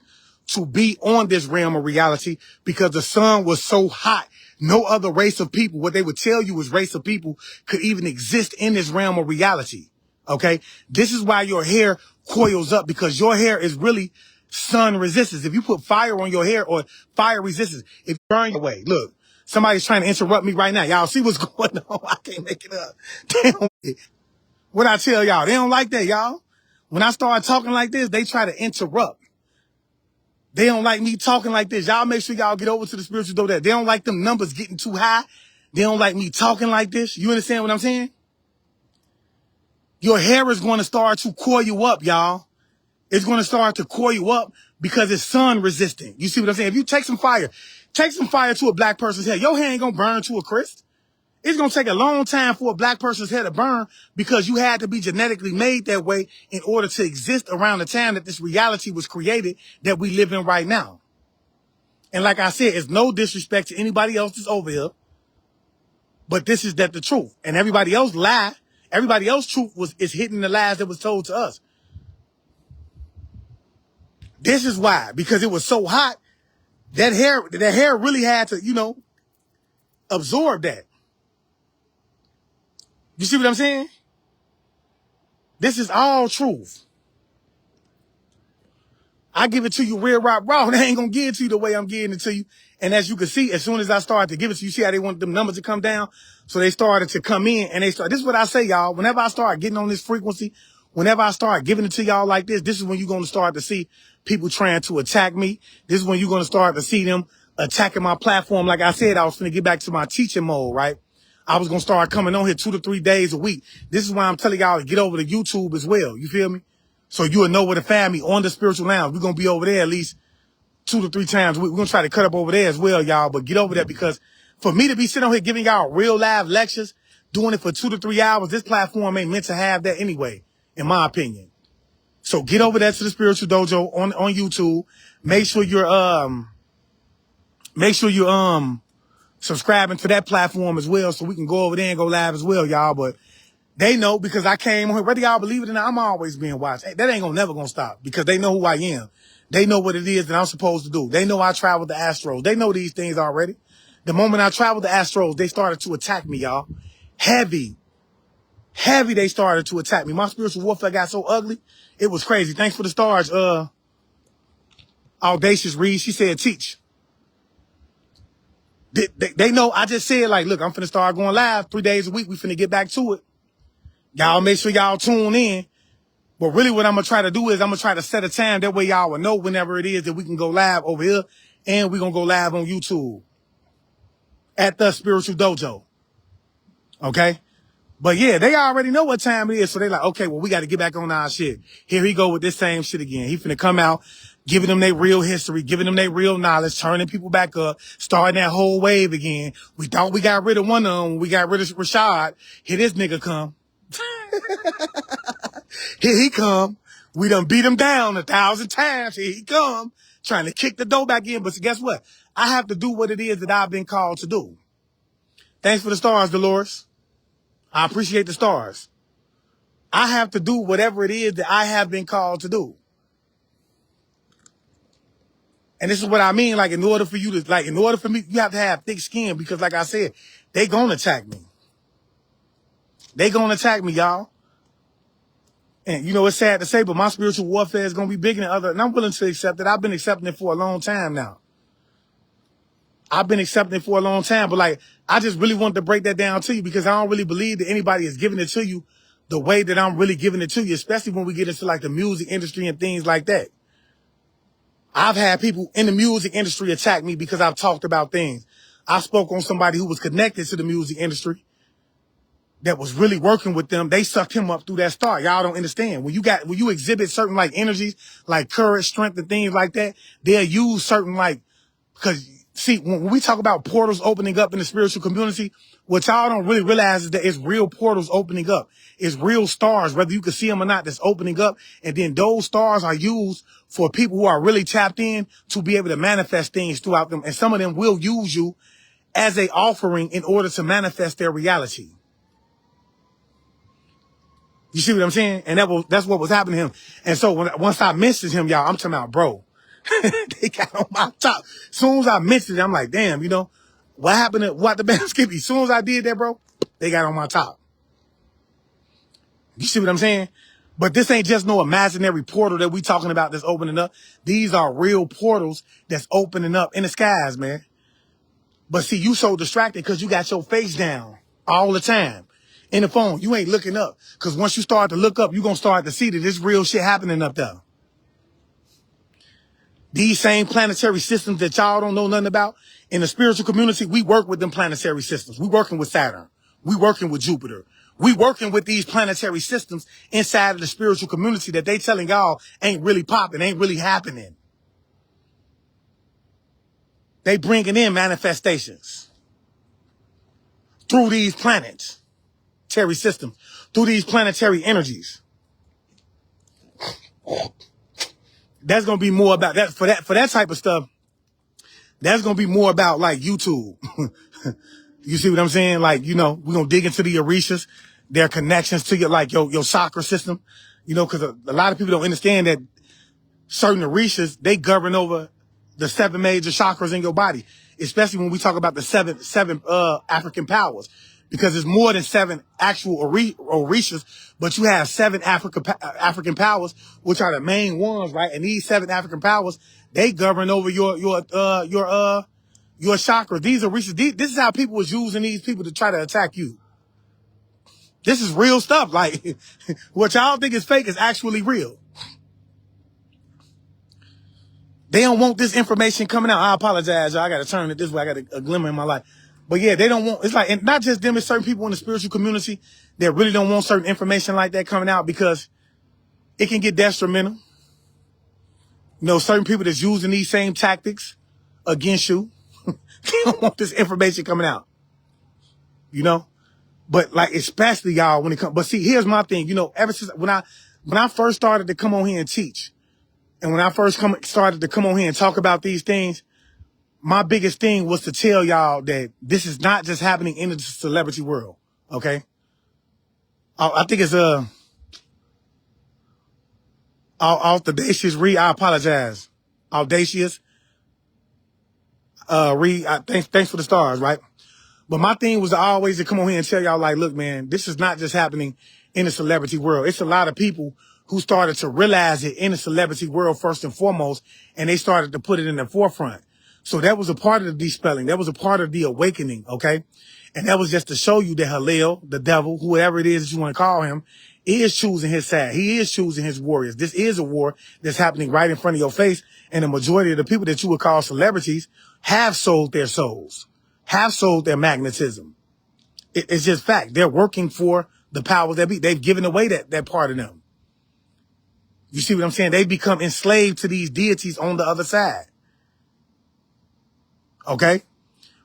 to be on this realm of reality, because the sun was so hot. No other race of people, what they would tell you is race of people, could even exist in this realm of reality. Okay? This is why your hair coils up, because your hair is really sun resistance. If you put fire on your hair, or fire resistance, if you burn your way, look, somebody's trying to interrupt me right now. Y'all see what's going on? I can't make it up. Damn. What I tell y'all, they don't like that, y'all. When I start talking like this, they try to interrupt. They don't like me talking like this. Y'all make sure y'all get over to the spiritual door. They don't like them numbers getting too high. They don't like me talking like this. You understand what I'm saying? Your hair is going to start to coil you up, y'all. It's going to start to coil you up because it's sun resistant. You see what I'm saying? If you take some fire to a black person's hair, your hair ain't going to burn to a crisp. It's going to take a long time for a black person's hair to burn, because you had to be genetically made that way in order to exist around the time that this reality was created that we live in right now. And like I said, it's no disrespect to anybody else that's over here. But this is the truth. And everybody else lie. Everybody else truth is hitting the lies that was told to us. This is why, because it was so hot, that hair really had to, absorb that. You see what I'm saying? This is all truth. I give it to you real, raw. They ain't gonna give it to you the way I'm giving it to you. And as you can see, as soon as I started to give it to you, see how they want them numbers to come down? So they started to come in and this is what I say, y'all. Whenever I start getting on this frequency, whenever I start giving it to y'all like this is when you're going to start to see people trying to attack me. This is when you're going to start to see them attacking my platform. Like I said, I was going to get back to my teaching mode, right? I was going to start coming on here 2 to 3 days a week. This is why I'm telling y'all to get over to YouTube as well. You feel me? So you'll know where to find me on the Spiritual Lounge. We're going to be over there at least 2 to 3 times a week. We're going to try to cut up over there as well, y'all. But get over there, because for me to be sitting on here giving y'all real live lectures, doing it for 2 to 3 hours, this platform ain't meant to have that anyway, in my opinion. So get over there to the Spiritual Dojo on YouTube. Make sure you're subscribing to that platform as well, so we can go over there and go live as well, y'all. But they know, because I came on here, whether y'all believe it or not, I'm always being watched. That ain't never gonna stop, because they know who I am. They know what it is that I'm supposed to do. They know I travel the Astros. They know these things already. The moment I traveled the Astros, they started to attack me, y'all. Heavy, they started to attack me. My spiritual warfare got so ugly, it was crazy. Thanks for the stars, Audacious Reed. She said, teach. They know I just said, like, look, I'm finna start going live 3 days a week. We finna get back to it. Y'all make sure y'all tune in. But really what I'm going to try to do is I'm going to try to set a time. That way y'all will know whenever it is that we can go live over here. And we're going to go live on YouTube at the Spiritual Dojo. Okay? But yeah, they already know what time it is. So they like, okay, well, we got to get back on our shit. Here he go with this same shit again. He finna come out, giving them their real history, giving them their real knowledge, turning people back up, starting that whole wave again. We thought we got rid of one of them when we got rid of Rashad. Here this nigga come. Here he come. We done beat him down 1,000 times. Here he come, trying to kick the door back in. But guess what? I have to do what it is that I've been called to do. Thanks for the stars, Dolores. I appreciate the stars. I have to do whatever it is that I have been called to do. And this is what I mean. Like, in order for me, you have to have thick skin, because like I said, they gonna attack me. They gonna attack me, y'all. And it's sad to say, but my spiritual warfare is going to be bigger than other. And I'm willing to accept it. I've been accepting it for a long time now. I've been accepting it for a long time. But like, I just really wanted to break that down to you, because I don't really believe that anybody is giving it to you the way that I'm really giving it to you, especially when we get into like the music industry and things like that. I've had people in the music industry attack me because I've talked about things. I spoke on somebody who was connected to the music industry that was really working with them. They sucked him up through that star. Y'all don't understand. When you exhibit certain like energies, like courage, strength, and things like that, they'll use certain because see, when we talk about portals opening up in the spiritual community, what y'all don't really realize is that it's real portals opening up. It's real stars, whether you can see them or not, that's opening up. And then those stars are used for people who are really tapped in to be able to manifest things throughout them. And some of them will use you as a offering in order to manifest their reality. You see what I'm saying? And that's what was happening to him. And so once I mentioned him, y'all, I'm talking about, bro, they got on my top. As soon as I mentioned it, I'm like, damn, what happened to what the band Skippy? As soon as I did that, bro, they got on my top. You see what I'm saying? But this ain't just no imaginary portal that we talking about that's opening up. These are real portals that's opening up in the skies, man. But see, you so distracted because you got your face down all the time. In the phone, you ain't looking up. Because once you start to look up, you're going to start to see that this real shit happening up there. These same planetary systems that y'all don't know nothing about, in the spiritual community, we work with them planetary systems. We working with Saturn. We working with Jupiter. We working with these planetary systems inside of the spiritual community that they telling y'all ain't really popping, ain't really happening. They bringing in manifestations through these planets. Systems, through these planetary energies. That's gonna be more about that for that type of stuff. That's gonna be more about like YouTube. You see what I'm saying? Like, you know, we're going to dig into the Orishas, their connections to your, like, your chakra system, you know, because a lot of people don't understand that certain Orishas, they govern over the 7 major chakras in your body, especially when we talk about the seven African powers, because there's more than 7 actual Orishas, but you have 7 African powers, which are the main ones, right? And these 7 African powers, they govern over your chakra. These Orishas, this is how people was using these people to try to attack you. This is real stuff. Like, what y'all think is fake is actually real. They don't want this information coming out. I apologize, y'all. I got to turn it this way. I got a glimmer in my life. But yeah, they don't want, it's like, and not just them, it's certain people in the spiritual community that really don't want certain information like that coming out because it can get detrimental. You know, certain people that's using these same tactics against you, they don't want this information coming out. You know? But like, especially y'all when it comes, but see, here's my thing, you know, ever since when I first started to come on here and teach, and when I first started to come on here and talk about these things, my biggest thing was to tell y'all that this is not just happening in the celebrity world, okay? I think it's Audacious Reed. I apologize. Audacious Reed. Thanks for the stars, right? But my thing was always to come on here and tell y'all, like, look, man, this is not just happening in the celebrity world. It's a lot of people who started to realize it in the celebrity world first and foremost, and they started to put it in the forefront. So that was a part of the dispelling. That was a part of the awakening, okay? And that was just to show you that Halil, the devil, whoever it is that you want to call him, is choosing his side. He is choosing his warriors. This is a war that's happening right in front of your face, and the majority of the people that you would call celebrities have sold their souls, have sold their magnetism. It's just fact. They're working for the powers that be. They've given away that part of them. You see what I'm saying? They've become enslaved to these deities on the other side. Okay?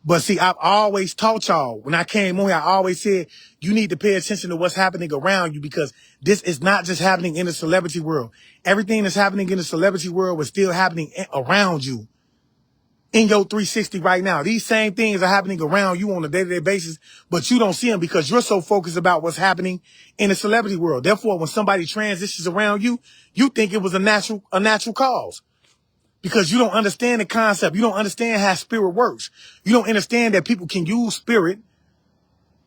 But see, I've always taught y'all, when I came on here, I always said, you need to pay attention to what's happening around you, because this is not just happening in the celebrity world. Everything that's happening in the celebrity world is still happening around you. In your 360 right now. These same things are happening around you on a day-to-day basis, but you don't see them because you're so focused about what's happening in the celebrity world. Therefore, when somebody transitions around you, you think it was a natural cause because you don't understand the concept. You don't understand how spirit works. You don't understand that people can use spirit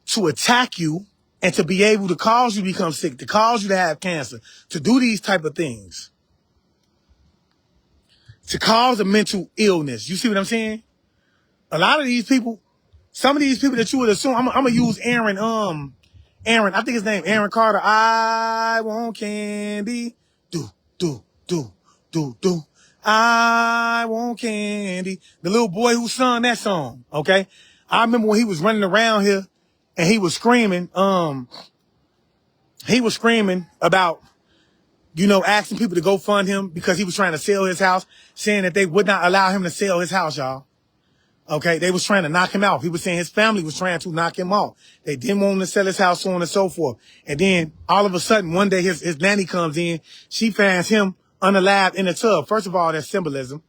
to attack you and to be able to cause you to become sick, to cause you to have cancer, to do these type of things, to cause a mental illness. You see what I'm saying? A lot of these people, some of these people that you would assume, I'm gonna use Aaron, I think his name, Aaron Carter. I want candy. Do. I want candy. The little boy who sung that song, okay? I remember when he was running around here and he was screaming about, you know, asking people to go fund him because he was trying to sell his house, saying that they would not allow him to sell his house, y'all. Okay, they was trying to knock him out. He was saying his family was trying to knock him off. They didn't want him to sell his house, so on and so forth. And then all of a sudden, one day his nanny comes in. She finds him unalive in the tub. First of all, that's symbolism.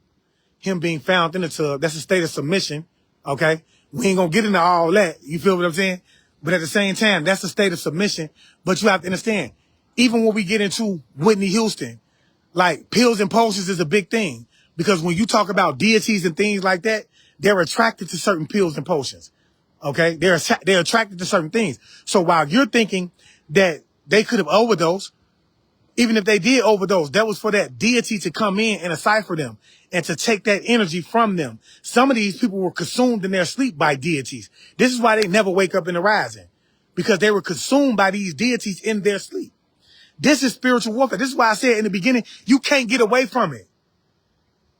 Him being found in the tub. That's a state of submission. Okay, we ain't gonna get into all that. You feel what I'm saying? But at the same time, that's a state of submission. But you have to understand, even when we get into Whitney Houston, like pills and potions is a big thing. Because when you talk about deities and things like that, they're attracted to certain pills and potions. Okay? They're attracted to certain things. So while you're thinking that they could have overdosed, even if they did overdose, that was for that deity to come in and decipher them and to take that energy from them. Some of these people were consumed in their sleep by deities. This is why they never wake up in the rising, because they were consumed by these deities in their sleep. This is spiritual warfare. This is why I said in the beginning, you can't get away from it.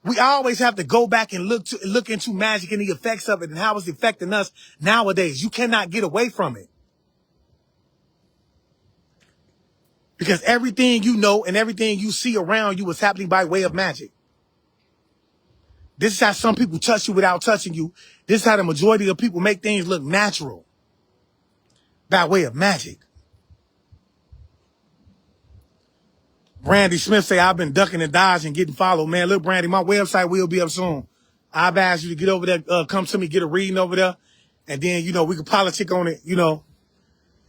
We always have to go back and look into magic and the effects of it and how it's affecting us nowadays. You cannot get away from it. Because everything you know and everything you see around you is happening by way of magic. This is how some people touch you without touching you. This is how the majority of people make things look natural. By way of magic. Brandy Smith say, I've been ducking and dodging, getting followed. Man, look, Brandy, my website will be up soon. I've asked you to get over there, come to me, get a reading over there. And then, we can politic on it,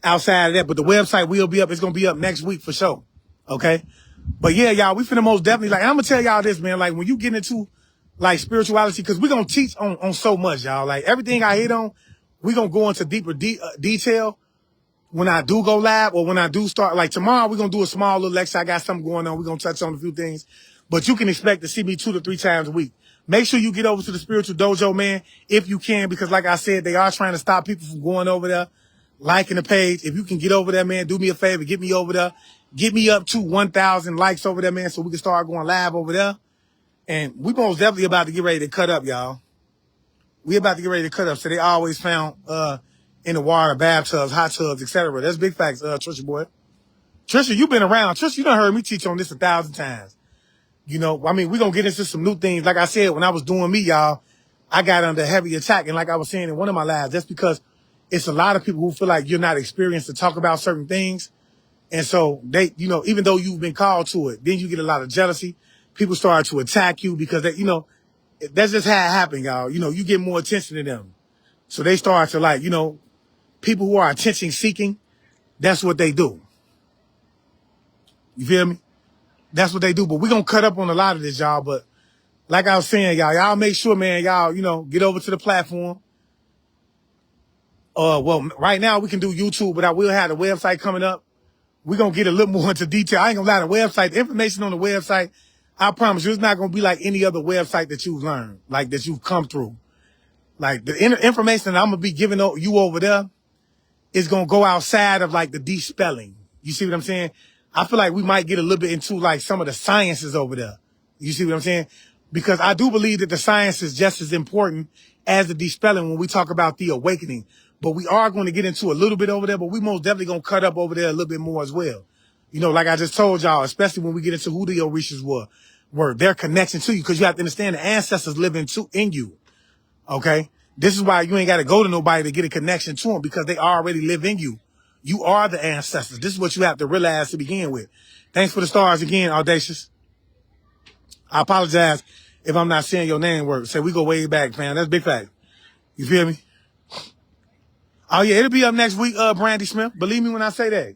outside of that. But the website will be up. It's going to be up next week for sure. Okay. But yeah, y'all, we finna most definitely, like, I'm going to tell y'all this, man. Like, when you get into, like, spirituality, because we're going to teach on so much, y'all. Like, everything I hit on, we're going to go into deeper detail when I do go live or when I do start. Like, tomorrow, we're going to do a small little lecture. I got something going on. We're going to touch on a few things. But you can expect to see me 2 to 3 times a week. Make sure you get over to the Spiritual Dojo, man, if you can, because like I said, they are trying to stop people from going over there, liking the page. If you can get over there, man, do me a favor, get me over there. Get me up to 1,000 likes over there, man, so we can start going live over there. And we most definitely about to get ready to cut up, y'all. We about to get ready to cut up. So they always found in the water, bathtubs, hot tubs, etc. That's big facts, Trisha boy. Trisha, you been around. Trisha, you done heard me teach on this 1,000 times. We're going to get into some new things. Like I said, when I was doing me, y'all, I got under heavy attack. And like I was saying in one of my lives, that's because it's a lot of people who feel like you're not experienced to talk about certain things. And so they, even though you've been called to it, then you get a lot of jealousy. People start to attack you because they, that's just how it happened, y'all. You get more attention to them. So they start to like, people who are attention seeking, that's what they do. You feel me? That's what they do. But we're going to cut up on a lot of this, y'all. But like I was saying, y'all make sure, man, y'all, get over to the platform. Well, right now we can do YouTube, but I will have the website coming up. We're going to get a little more into detail. I ain't going to lie, the website, the information on the website, I promise you, it's not going to be like any other website that you've learned, like that you've come through. Like the information that I'm going to be giving you over there is going to go outside of like the de-spelling. You see what I'm saying? I feel like we might get a little bit into like some of the sciences over there. You see what I'm saying? Because I do believe that the science is just as important as the de-spelling when we talk about the awakening. But we are going to get into a little bit over there, but we most definitely going to cut up over there a little bit more as well. Like I just told y'all, especially when we get into who the Orishas were their connection to you, because you have to understand the ancestors live in you. Okay? This is why you ain't got to go to nobody to get a connection to them, because they already live in you. You are the ancestors. This is what you have to realize to begin with. Thanks for the stars again, Audacious. I apologize if I'm not saying your name word. Say we go way back, man. That's big fact. You feel me? Oh yeah, it'll be up next week, Brandy Smith. Believe me when I say that.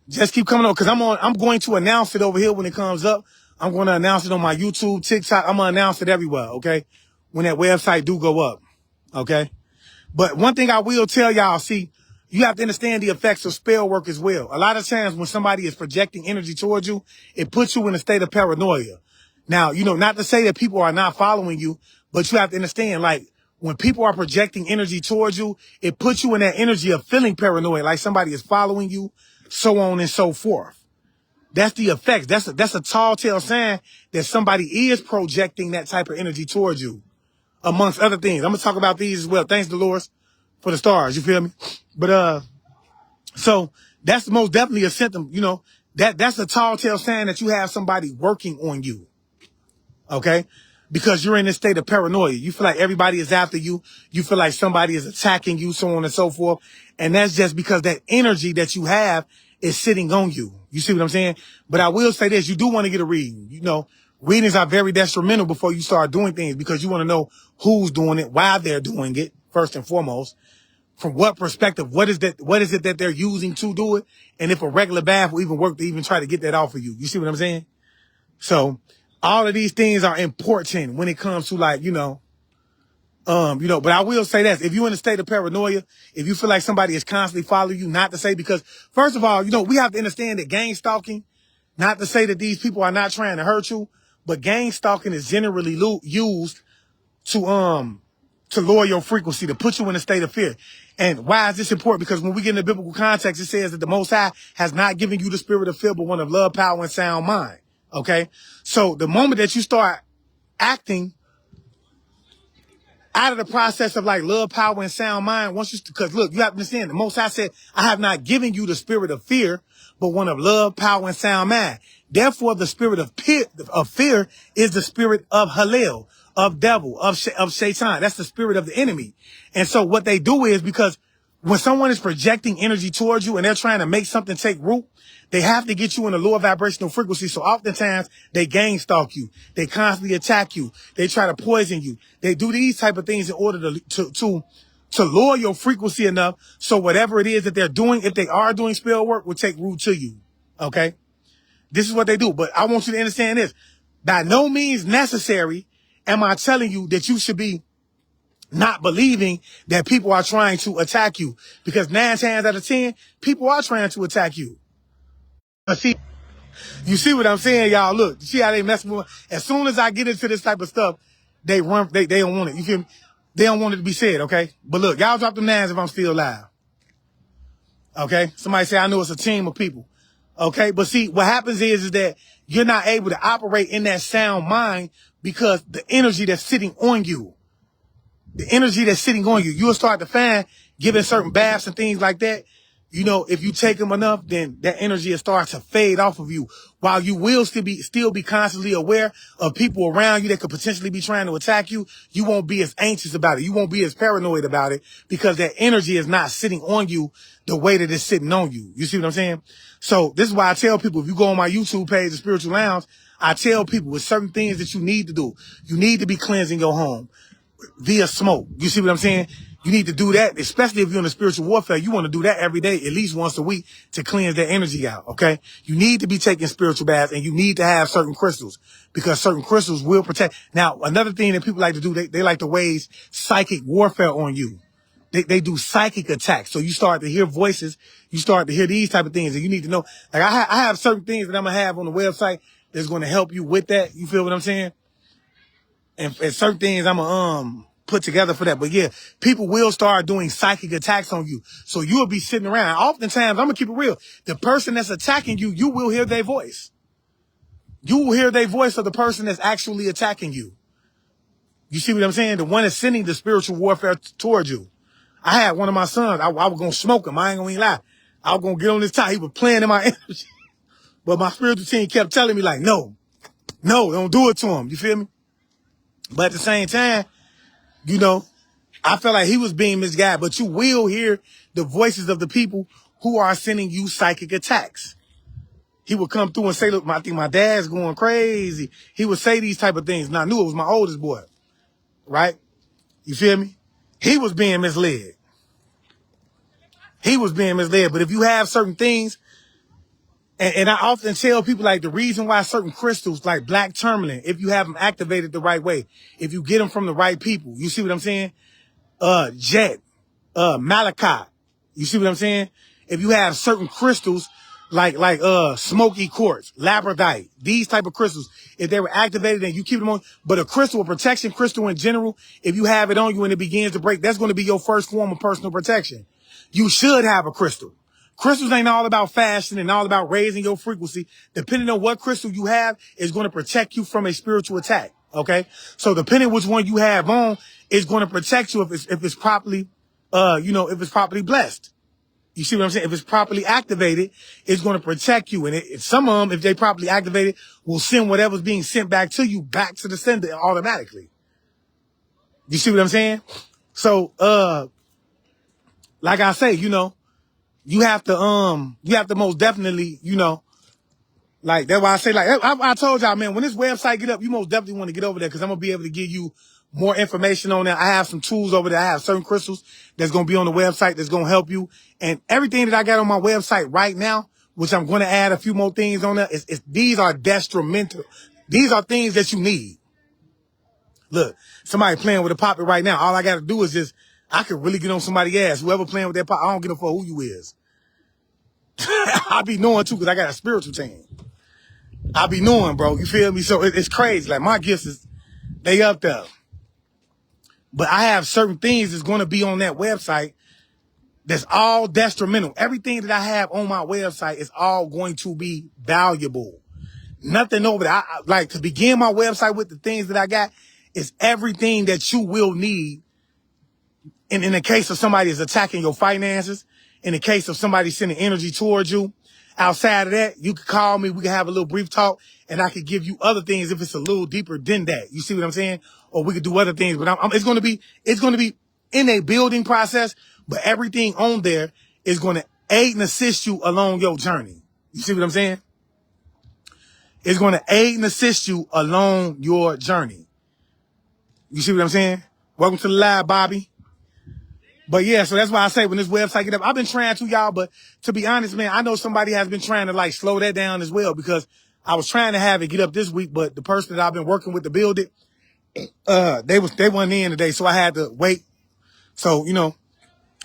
Just keep coming on, because I'm going to announce it over here when it comes up. I'm going to announce it on my YouTube, TikTok. I'm going to announce it everywhere, okay? When that website do go up, okay? But one thing I will tell y'all, see, you have to understand the effects of spell work as well. A lot of times when somebody is projecting energy towards you, it puts you in a state of paranoia. Now, not to say that people are not following you, but you have to understand, like, when people are projecting energy towards you, it puts you in that energy of feeling paranoid, like somebody is following you, so on and so forth. That's the effects. That's a tall tale sign that somebody is projecting that type of energy towards you, amongst other things. I'm going to talk about these as well. Thanks, Dolores, for the stars. You feel me? But, so that's most definitely a symptom, that's a tall tale sign that you have somebody working on you. Okay? Because you're in this state of paranoia. You feel like everybody is after you. You feel like somebody is attacking you, so on and so forth. And that's just because that energy that you have is sitting on you. You see what I'm saying? But I will say this, you do want to get a reading. Readings are very detrimental before you start doing things, because you want to know who's doing it, why they're doing it, first and foremost. From what perspective, what is it that they're using to do it? And if a regular bath will even work to even try to get that off of you. You see what I'm saying? So all of these things are important when it comes to like, but I will say this, if you're in a state of paranoia, if you feel like somebody is constantly following you, not to say, because first of all, we have to understand that gang stalking, not to say that these people are not trying to hurt you, but gang stalking is generally used to lower your frequency, to put you in a state of fear. And why is this important? Because when we get in the biblical context, it says that the Most High has not given you the spirit of fear, but one of love, power, and sound mind. Okay? So the moment that you start acting out of the process of like love, power, and sound mind, because look, you have to understand, the Most High said, I have not given you the spirit of fear, but one of love, power, and sound mind. Therefore, the spirit of fear is the spirit of Halil, of devil, of Shaitan. That's the spirit of the enemy. And so what they do is, because when someone is projecting energy towards you and they're trying to make something take root, they have to get you in a lower vibrational frequency. So oftentimes they gang stalk you. They constantly attack you. They try to poison you. They do these type of things in order to to lower your frequency enough so whatever it is that they're doing, if they are doing spell work, will take root to you. Okay? This is what they do. But I want you to understand this. By no means necessary am I telling you that you should be not believing that people are trying to attack you. Because 9 times out of 10, people are trying to attack you. But see, you see what I'm saying, y'all? Look, see how they mess with me? As soon as I get into this type of stuff, they run, they don't want it. You feel me? They don't want it to be said, okay? But look, y'all drop them 9s if I'm still alive. Okay? Somebody say, I know it's a team of people. Okay? But see, what happens is that you're not able to operate in that sound mind because the energy that's sitting on you, you'll start to find, giving certain baths and things like that, you know, if you take them enough, then that energy will start to fade off of you. While you will still be constantly aware of people around you that could potentially be trying to attack you, you won't be as anxious about it. You won't be as paranoid about it because that energy is not sitting on you the way that it's sitting on you. You see what I'm saying? So this is why I tell people, if you go on my YouTube page, The Spiritual Lounge, I tell people with certain things that you need to do. You need to be cleansing your home via smoke. You see what I'm saying? You need to do that, especially if you're in a spiritual warfare. You want to do that every day, at least once a week, to cleanse that energy out, okay? You need to be taking spiritual baths, and you need to have certain crystals because certain crystals will protect. Now, another thing that people like to do, they like to wage psychic warfare on you. They do psychic attacks. So you start to hear voices, you start to hear these type of things, and you need to know. Like I have certain things that I'm going to have on the website that's going to help you with that. You feel what I'm saying? And certain things I'm going to put together for that. But yeah, people will start doing psychic attacks on you. So you'll be sitting around. Oftentimes, I'm going to keep it real. The person that's attacking you, you will hear their voice. You will hear their voice of the person that's actually attacking you. You see what I'm saying? The one that's sending the spiritual warfare towards you. I had one of my sons. I was going to smoke him. I ain't going to lie. I was going to get on this top. He was playing in my energy. But my spiritual team kept telling me like, no, don't do it to him. You feel me? But at the same time, you know, I felt like he was being misguided, but you will hear the voices of the people who are sending you psychic attacks. He would come through and say, look, I think my dad's going crazy. He would say these type of things. And I knew it was my oldest boy, right? You feel me? He was being misled. But if you have certain things, and I often tell people like the reason why certain crystals like black tourmaline, if you have them activated the right way, if you get them from the right people, you see what I'm saying? Jet, malachite, you see what I'm saying? If you have certain crystals like smoky quartz, labradorite, these type of crystals, if they were activated and you keep them on, but a crystal, a protection crystal in general, if you have it on you and it begins to break, that's going to be your first form of personal protection. You should have a crystal. Crystals ain't all about fashion and all about raising your frequency. Depending on what crystal you have is going to protect you from a spiritual attack. Okay. So depending which one you have on is going to protect you if it's properly, if it's properly blessed. You see what I'm saying? If it's properly activated, it's going to protect you. And some of them, if they properly activated, will send whatever's being sent back to you back to the sender automatically. You see what I'm saying? So, like I say, you have to most definitely, like that's why I say, like I told y'all, man, when this website get up, you most definitely want to get over there because I'm gonna be able to give you more information on that. I have some tools over there. I have certain crystals that's gonna be on the website that's gonna help you. And everything that I got on my website right now, which I'm gonna add a few more things on there, these are detrimental. These are things that you need. Look, somebody playing with a poppet right now. All I gotta do is I could really get on somebody's ass. Whoever playing with that pop, I don't give a fuck who you is. I be knowing too, because I got a spiritual team. I be knowing, bro. You feel me? So it's crazy. Like my gifts they up there. But I have certain things that's going to be on that website that's all detrimental. Everything that I have on my website is all going to be valuable. Nothing over there. Like to begin my website with the things that I got is everything that you will need. And in the case of somebody is attacking your finances, in the case of somebody sending energy towards you, outside of that, you can call me. We can have a little brief talk and I could give you other things if it's a little deeper than that. You see what I'm saying? Or we could do other things, but it's going to be in a building process, but everything on there is going to aid and assist you along your journey. You see what I'm saying? It's going to aid and assist you along your journey. You see what I'm saying? Welcome to the live, Bobby. But yeah, so that's why I say when this website get up, I've been trying to, y'all, but to be honest, man, I know somebody has been trying to like slow that down as well, because I was trying to have it get up this week, but the person that I've been working with to build it, they wasn't in today, so I had to wait. So, you know,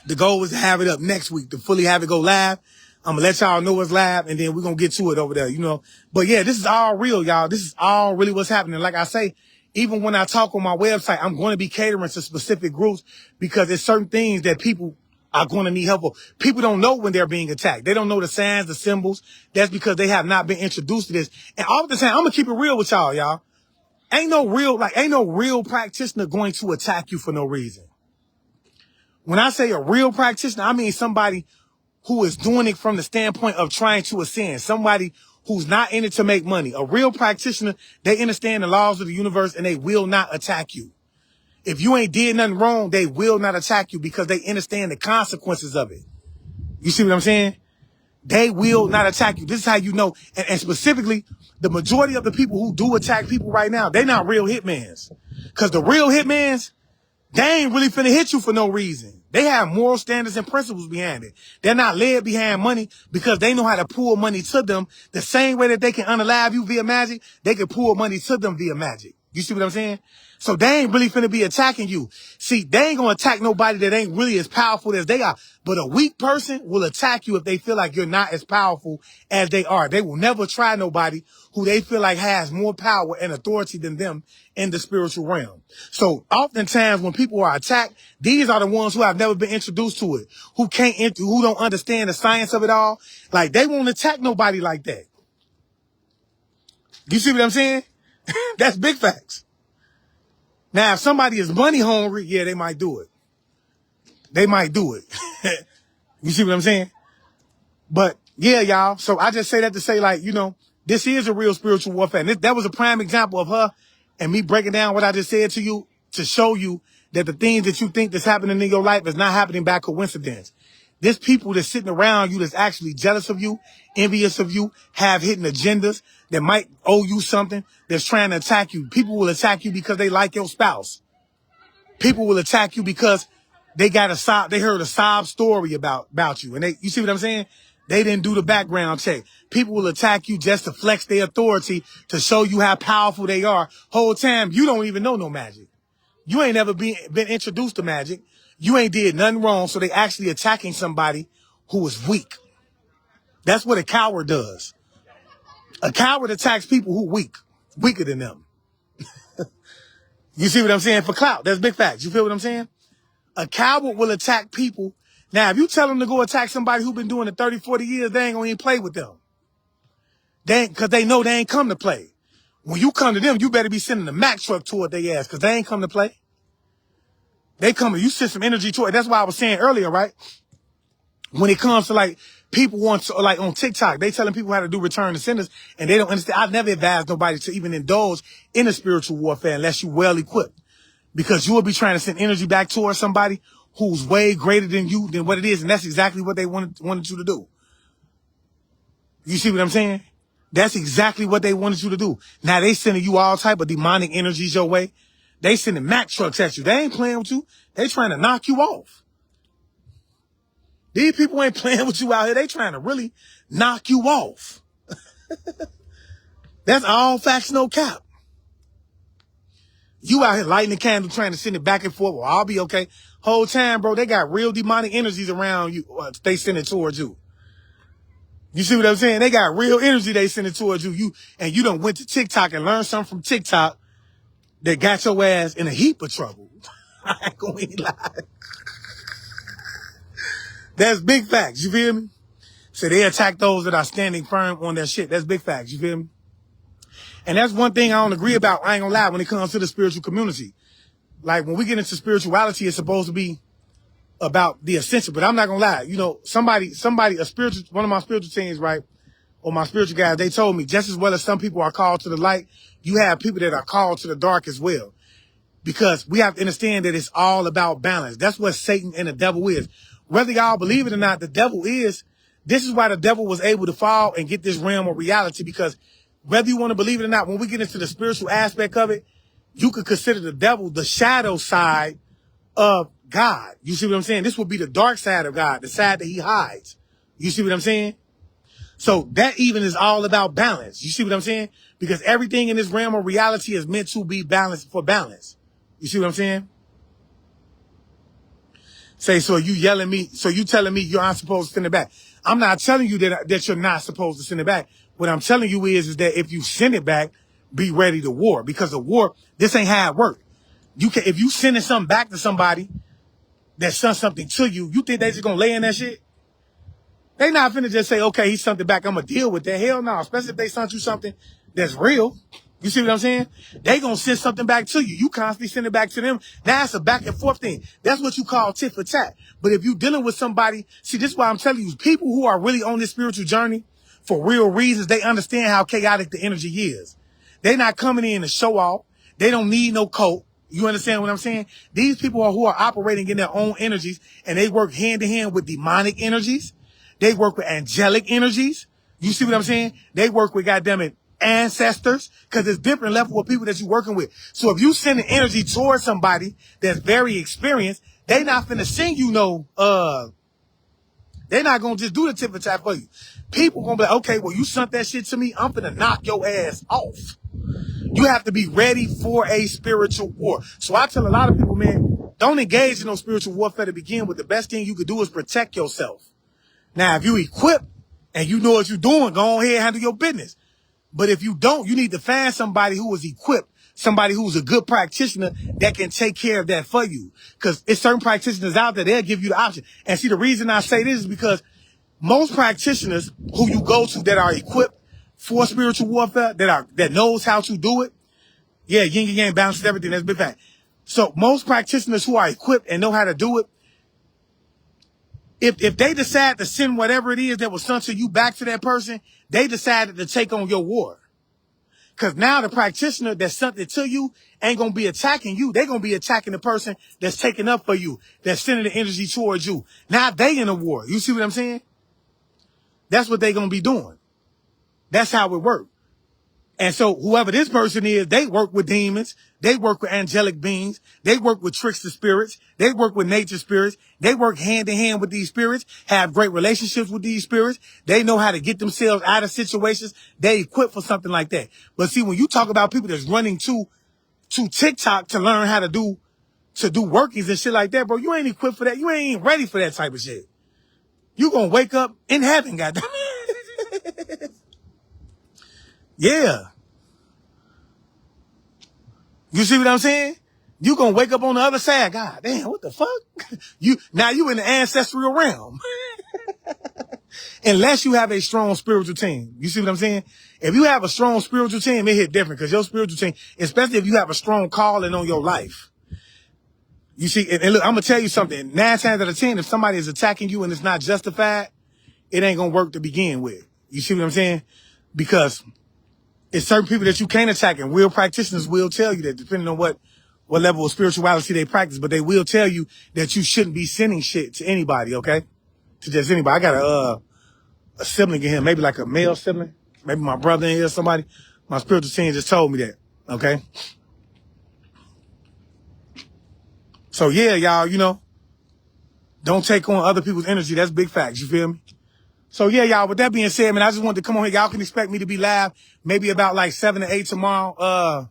the goal was to have it up next week, to fully have it go live. I'm gonna let y'all know it's live, and then we're gonna get to it over there, you know. But yeah, this is all real, y'all. This is all really what's happening. Like I say, even when I talk on my website, I'm going to be catering to specific groups, because there's certain things that people are going to need help with. People don't know when they're being attacked. They don't know the signs, the symbols. That's because they have not been introduced to this. And all the time, I'm gonna keep it real with y'all. Ain't no real practitioner going to attack you for no reason. When I say a real practitioner, I mean somebody who is doing it from the standpoint of trying to ascend. Somebody who's not in it to make money. A real practitioner, they understand the laws of the universe, and they will not attack you. If you ain't did nothing wrong, they will not attack you, because they understand the consequences of it. You see what I'm saying? They will not attack you. This is how you know. And specifically, the majority of the people who do attack people right now, they're not real hitmans. Because the real hitmans, they ain't really finna hit you for no reason. They have moral standards and principles behind it. They're not led behind money, because they know how to pull money to them the same way that they can unalive you via magic. They can pull money to them via magic. You see what I'm saying? So they ain't really finna be attacking you. See, they ain't gonna attack nobody that ain't really as powerful as they are. But a weak person will attack you if they feel like you're not as powerful as they are. They will never try nobody who they feel like has more power and authority than them in the spiritual realm. So oftentimes when people are attacked, these are the ones who have never been introduced to it, who don't understand the science of it all. Like, they won't attack nobody like that. You see what I'm saying? That's big facts. Now, if somebody is money hungry, yeah, they might do it. They might do it. You see what I'm saying? But yeah, y'all. So I just say that to say, like, you know, this is a real spiritual warfare. And that was a prime example of her and me breaking down what I just said to you, to show you that the things that you think that's happening in your life is not happening by coincidence. There's people that's sitting around you that's actually jealous of you, envious of you, have hidden agendas that might owe you something, that's trying to attack you. People will attack you because they like your spouse. People will attack you because they heard a sob story about you. And you see what I'm saying? They didn't do the background check. People will attack you just to flex their authority, to show you how powerful they are. Whole time, you don't even know no magic. You ain't never been introduced to magic. You ain't did nothing wrong, so they actually attacking somebody who is weak. That's what a coward does. A coward attacks people who weaker than them. You see what I'm saying? For clout. That's big facts. You feel what I'm saying? A coward will attack people. Now, if you tell them to go attack somebody who's been doing it 30, 40 years, they ain't gonna even play with them. Because they know they ain't come to play. When you come to them, you better be sending a Mack truck toward their ass, because they ain't come to play. They come, you send some energy toward it. That's why I was saying earlier, right? When it comes to like, people want to, like on TikTok, they telling people how to do return to senders, and they don't understand. I've never advised nobody to even indulge in a spiritual warfare unless you're well equipped. Because you will be trying to send energy back towards somebody who's way greater than you, than what it is. And that's exactly what they wanted you to do. You see what I'm saying? That's exactly what they wanted you to do. Now they sending you all type of demonic energies your way. They sending Mack trucks at you. They ain't playing with you. They trying to knock you off. These people ain't playing with you out here. They trying to really knock you off. That's all facts, no cap. You out here lighting the candle, trying to send it back and forth. Well, I'll be okay. Whole time, bro, they got real demonic energies around you. They send it towards you. You see what I'm saying? They got real energy they send it towards you. And you done went to TikTok and learned something from TikTok that got your ass in a heap of trouble. I ain't gonna lie. That's big facts. You feel me? So they attack those that are standing firm on their shit. That's big facts. You feel me? And that's one thing I don't agree about. I ain't gonna lie, when it comes to the spiritual community. Like, when we get into spirituality, it's supposed to be about the essential. But I'm not gonna lie. You know, one of my spiritual teams, right, or my spiritual guys, they told me, just as well as some people are called to the light, you have people that are called to the dark as well. Because we have to understand that it's all about balance. That's what Satan and the devil is. Whether y'all believe it or not, this is why the devil was able to fall and get this realm of reality. Because whether you want to believe it or not, when we get into the spiritual aspect of it, you could consider the devil the shadow side of God. You see what I'm saying? This will be the dark side of God, the side that he hides. You see what I'm saying? So that even is all about balance. You see what I'm saying? Because everything in this realm of reality is meant to be balanced for balance. You see what I'm saying? Say, so you yelling me, so you telling me you're not supposed to send it back. I'm not telling you that you're not supposed to send it back. What I'm telling you is that if you send it back, be ready to war. Because the war, this ain't how it works. If you sending something back to somebody that sent something to you, you think they just gonna lay in that shit? They not finna just say, okay, he sent it back, I'm gonna deal with that. Hell no, especially if they sent you something that's real. You see what I'm saying? They gonna send something back to you. You constantly send it back to them. Now it's a back and forth thing. That's what you call tit for tat. But if you dealing with somebody, see, this is why I'm telling you, people who are really on this spiritual journey for real reasons, they understand how chaotic the energy is. They not coming in to show off. They don't need no coat. You understand what I'm saying? These people are who are operating in their own energies, and they work hand in hand with demonic energies. They work with angelic energies. You see what I'm saying? They work with goddammit ancestors, because there's different level of people that you're working with. So if you send an energy towards somebody that's very experienced, they not finna send you no, they're not gonna just do the tip for tat for you. People gonna be like, okay, well, you sent that shit to me, I'm finna knock your ass off. You have to be ready for a spiritual war. So I tell a lot of people, man, don't engage in no spiritual warfare to begin with. The best thing you could do is protect yourself. Now, if you equip and you know what you're doing, go ahead and handle your business. But if you don't, you need to find somebody who is equipped, somebody who's a good practitioner that can take care of that for you. Because it's certain practitioners out there, they'll give you the option. And see, the reason I say this is because most practitioners who you go to that are equipped for spiritual warfare, that knows how to do it, yeah, yin and yang balances everything. That's a big fact. So most practitioners who are equipped and know how to do it, if they decide to send whatever it is that was sent to you back to that person, they decided to take on your war. Because now the practitioner that sent it to you ain't going to be attacking you. They're going to be attacking the person that's taking up for you, that's sending the energy towards you. Now they in a war. You see what I'm saying? That's what they're going to be doing. That's how it works. And so whoever this person is, they work with demons. They work with angelic beings. They work with trickster spirits. They work with nature spirits. They work hand in hand with these spirits, have great relationships with these spirits. They know how to get themselves out of situations. They equipped for something like that. But see, when you talk about people that's running to TikTok to learn how to do workings and shit like that, bro, you ain't equipped for that. You ain't ready for that type of shit. You gonna wake up in heaven, goddamn. Yeah. You see what I'm saying? You gonna wake up on the other side. God damn, what the fuck? Now you in the ancestral realm. Unless you have a strong spiritual team. You see what I'm saying? If you have a strong spiritual team, it hit different because your spiritual team, especially if you have a strong calling on your life. You see, and look, I'm gonna tell you something. 9 times out of 10, if somebody is attacking you and it's not justified, it ain't gonna work to begin with. You see what I'm saying? Because it's certain people that you can't attack, and real practitioners will tell you that, depending on what level of spirituality they practice, but they will tell you that you shouldn't be sending shit to anybody, okay? To just anybody. I got a sibling in here, maybe like a male sibling, maybe my brother in here, somebody. My spiritual team just told me that, okay? So yeah, y'all, don't take on other people's energy. That's big facts, you feel me? So yeah, y'all, with that being said, man, I just wanted to come on here. Y'all can expect me to be live maybe about like 7 to 8 tomorrow,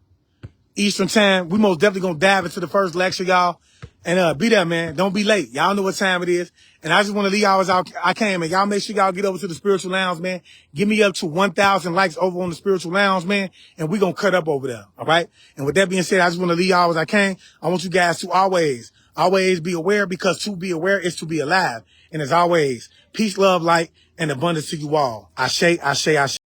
Eastern time. We most definitely gonna dive into the first lecture, y'all. And be there, man. Don't be late. Y'all know what time it is. And I just want to leave y'all as I can, man. Y'all make sure y'all get over to the Spiritual Lounge, man. Give me up to 1,000 likes over on the Spiritual Lounge, man. And we gonna cut up over there, all right? And with that being said, I just want to leave y'all as I can. I want you guys to always be aware, because to be aware is to be alive. And as always, peace, love, light, and abundance to you all. Ashe, ashe, ashe.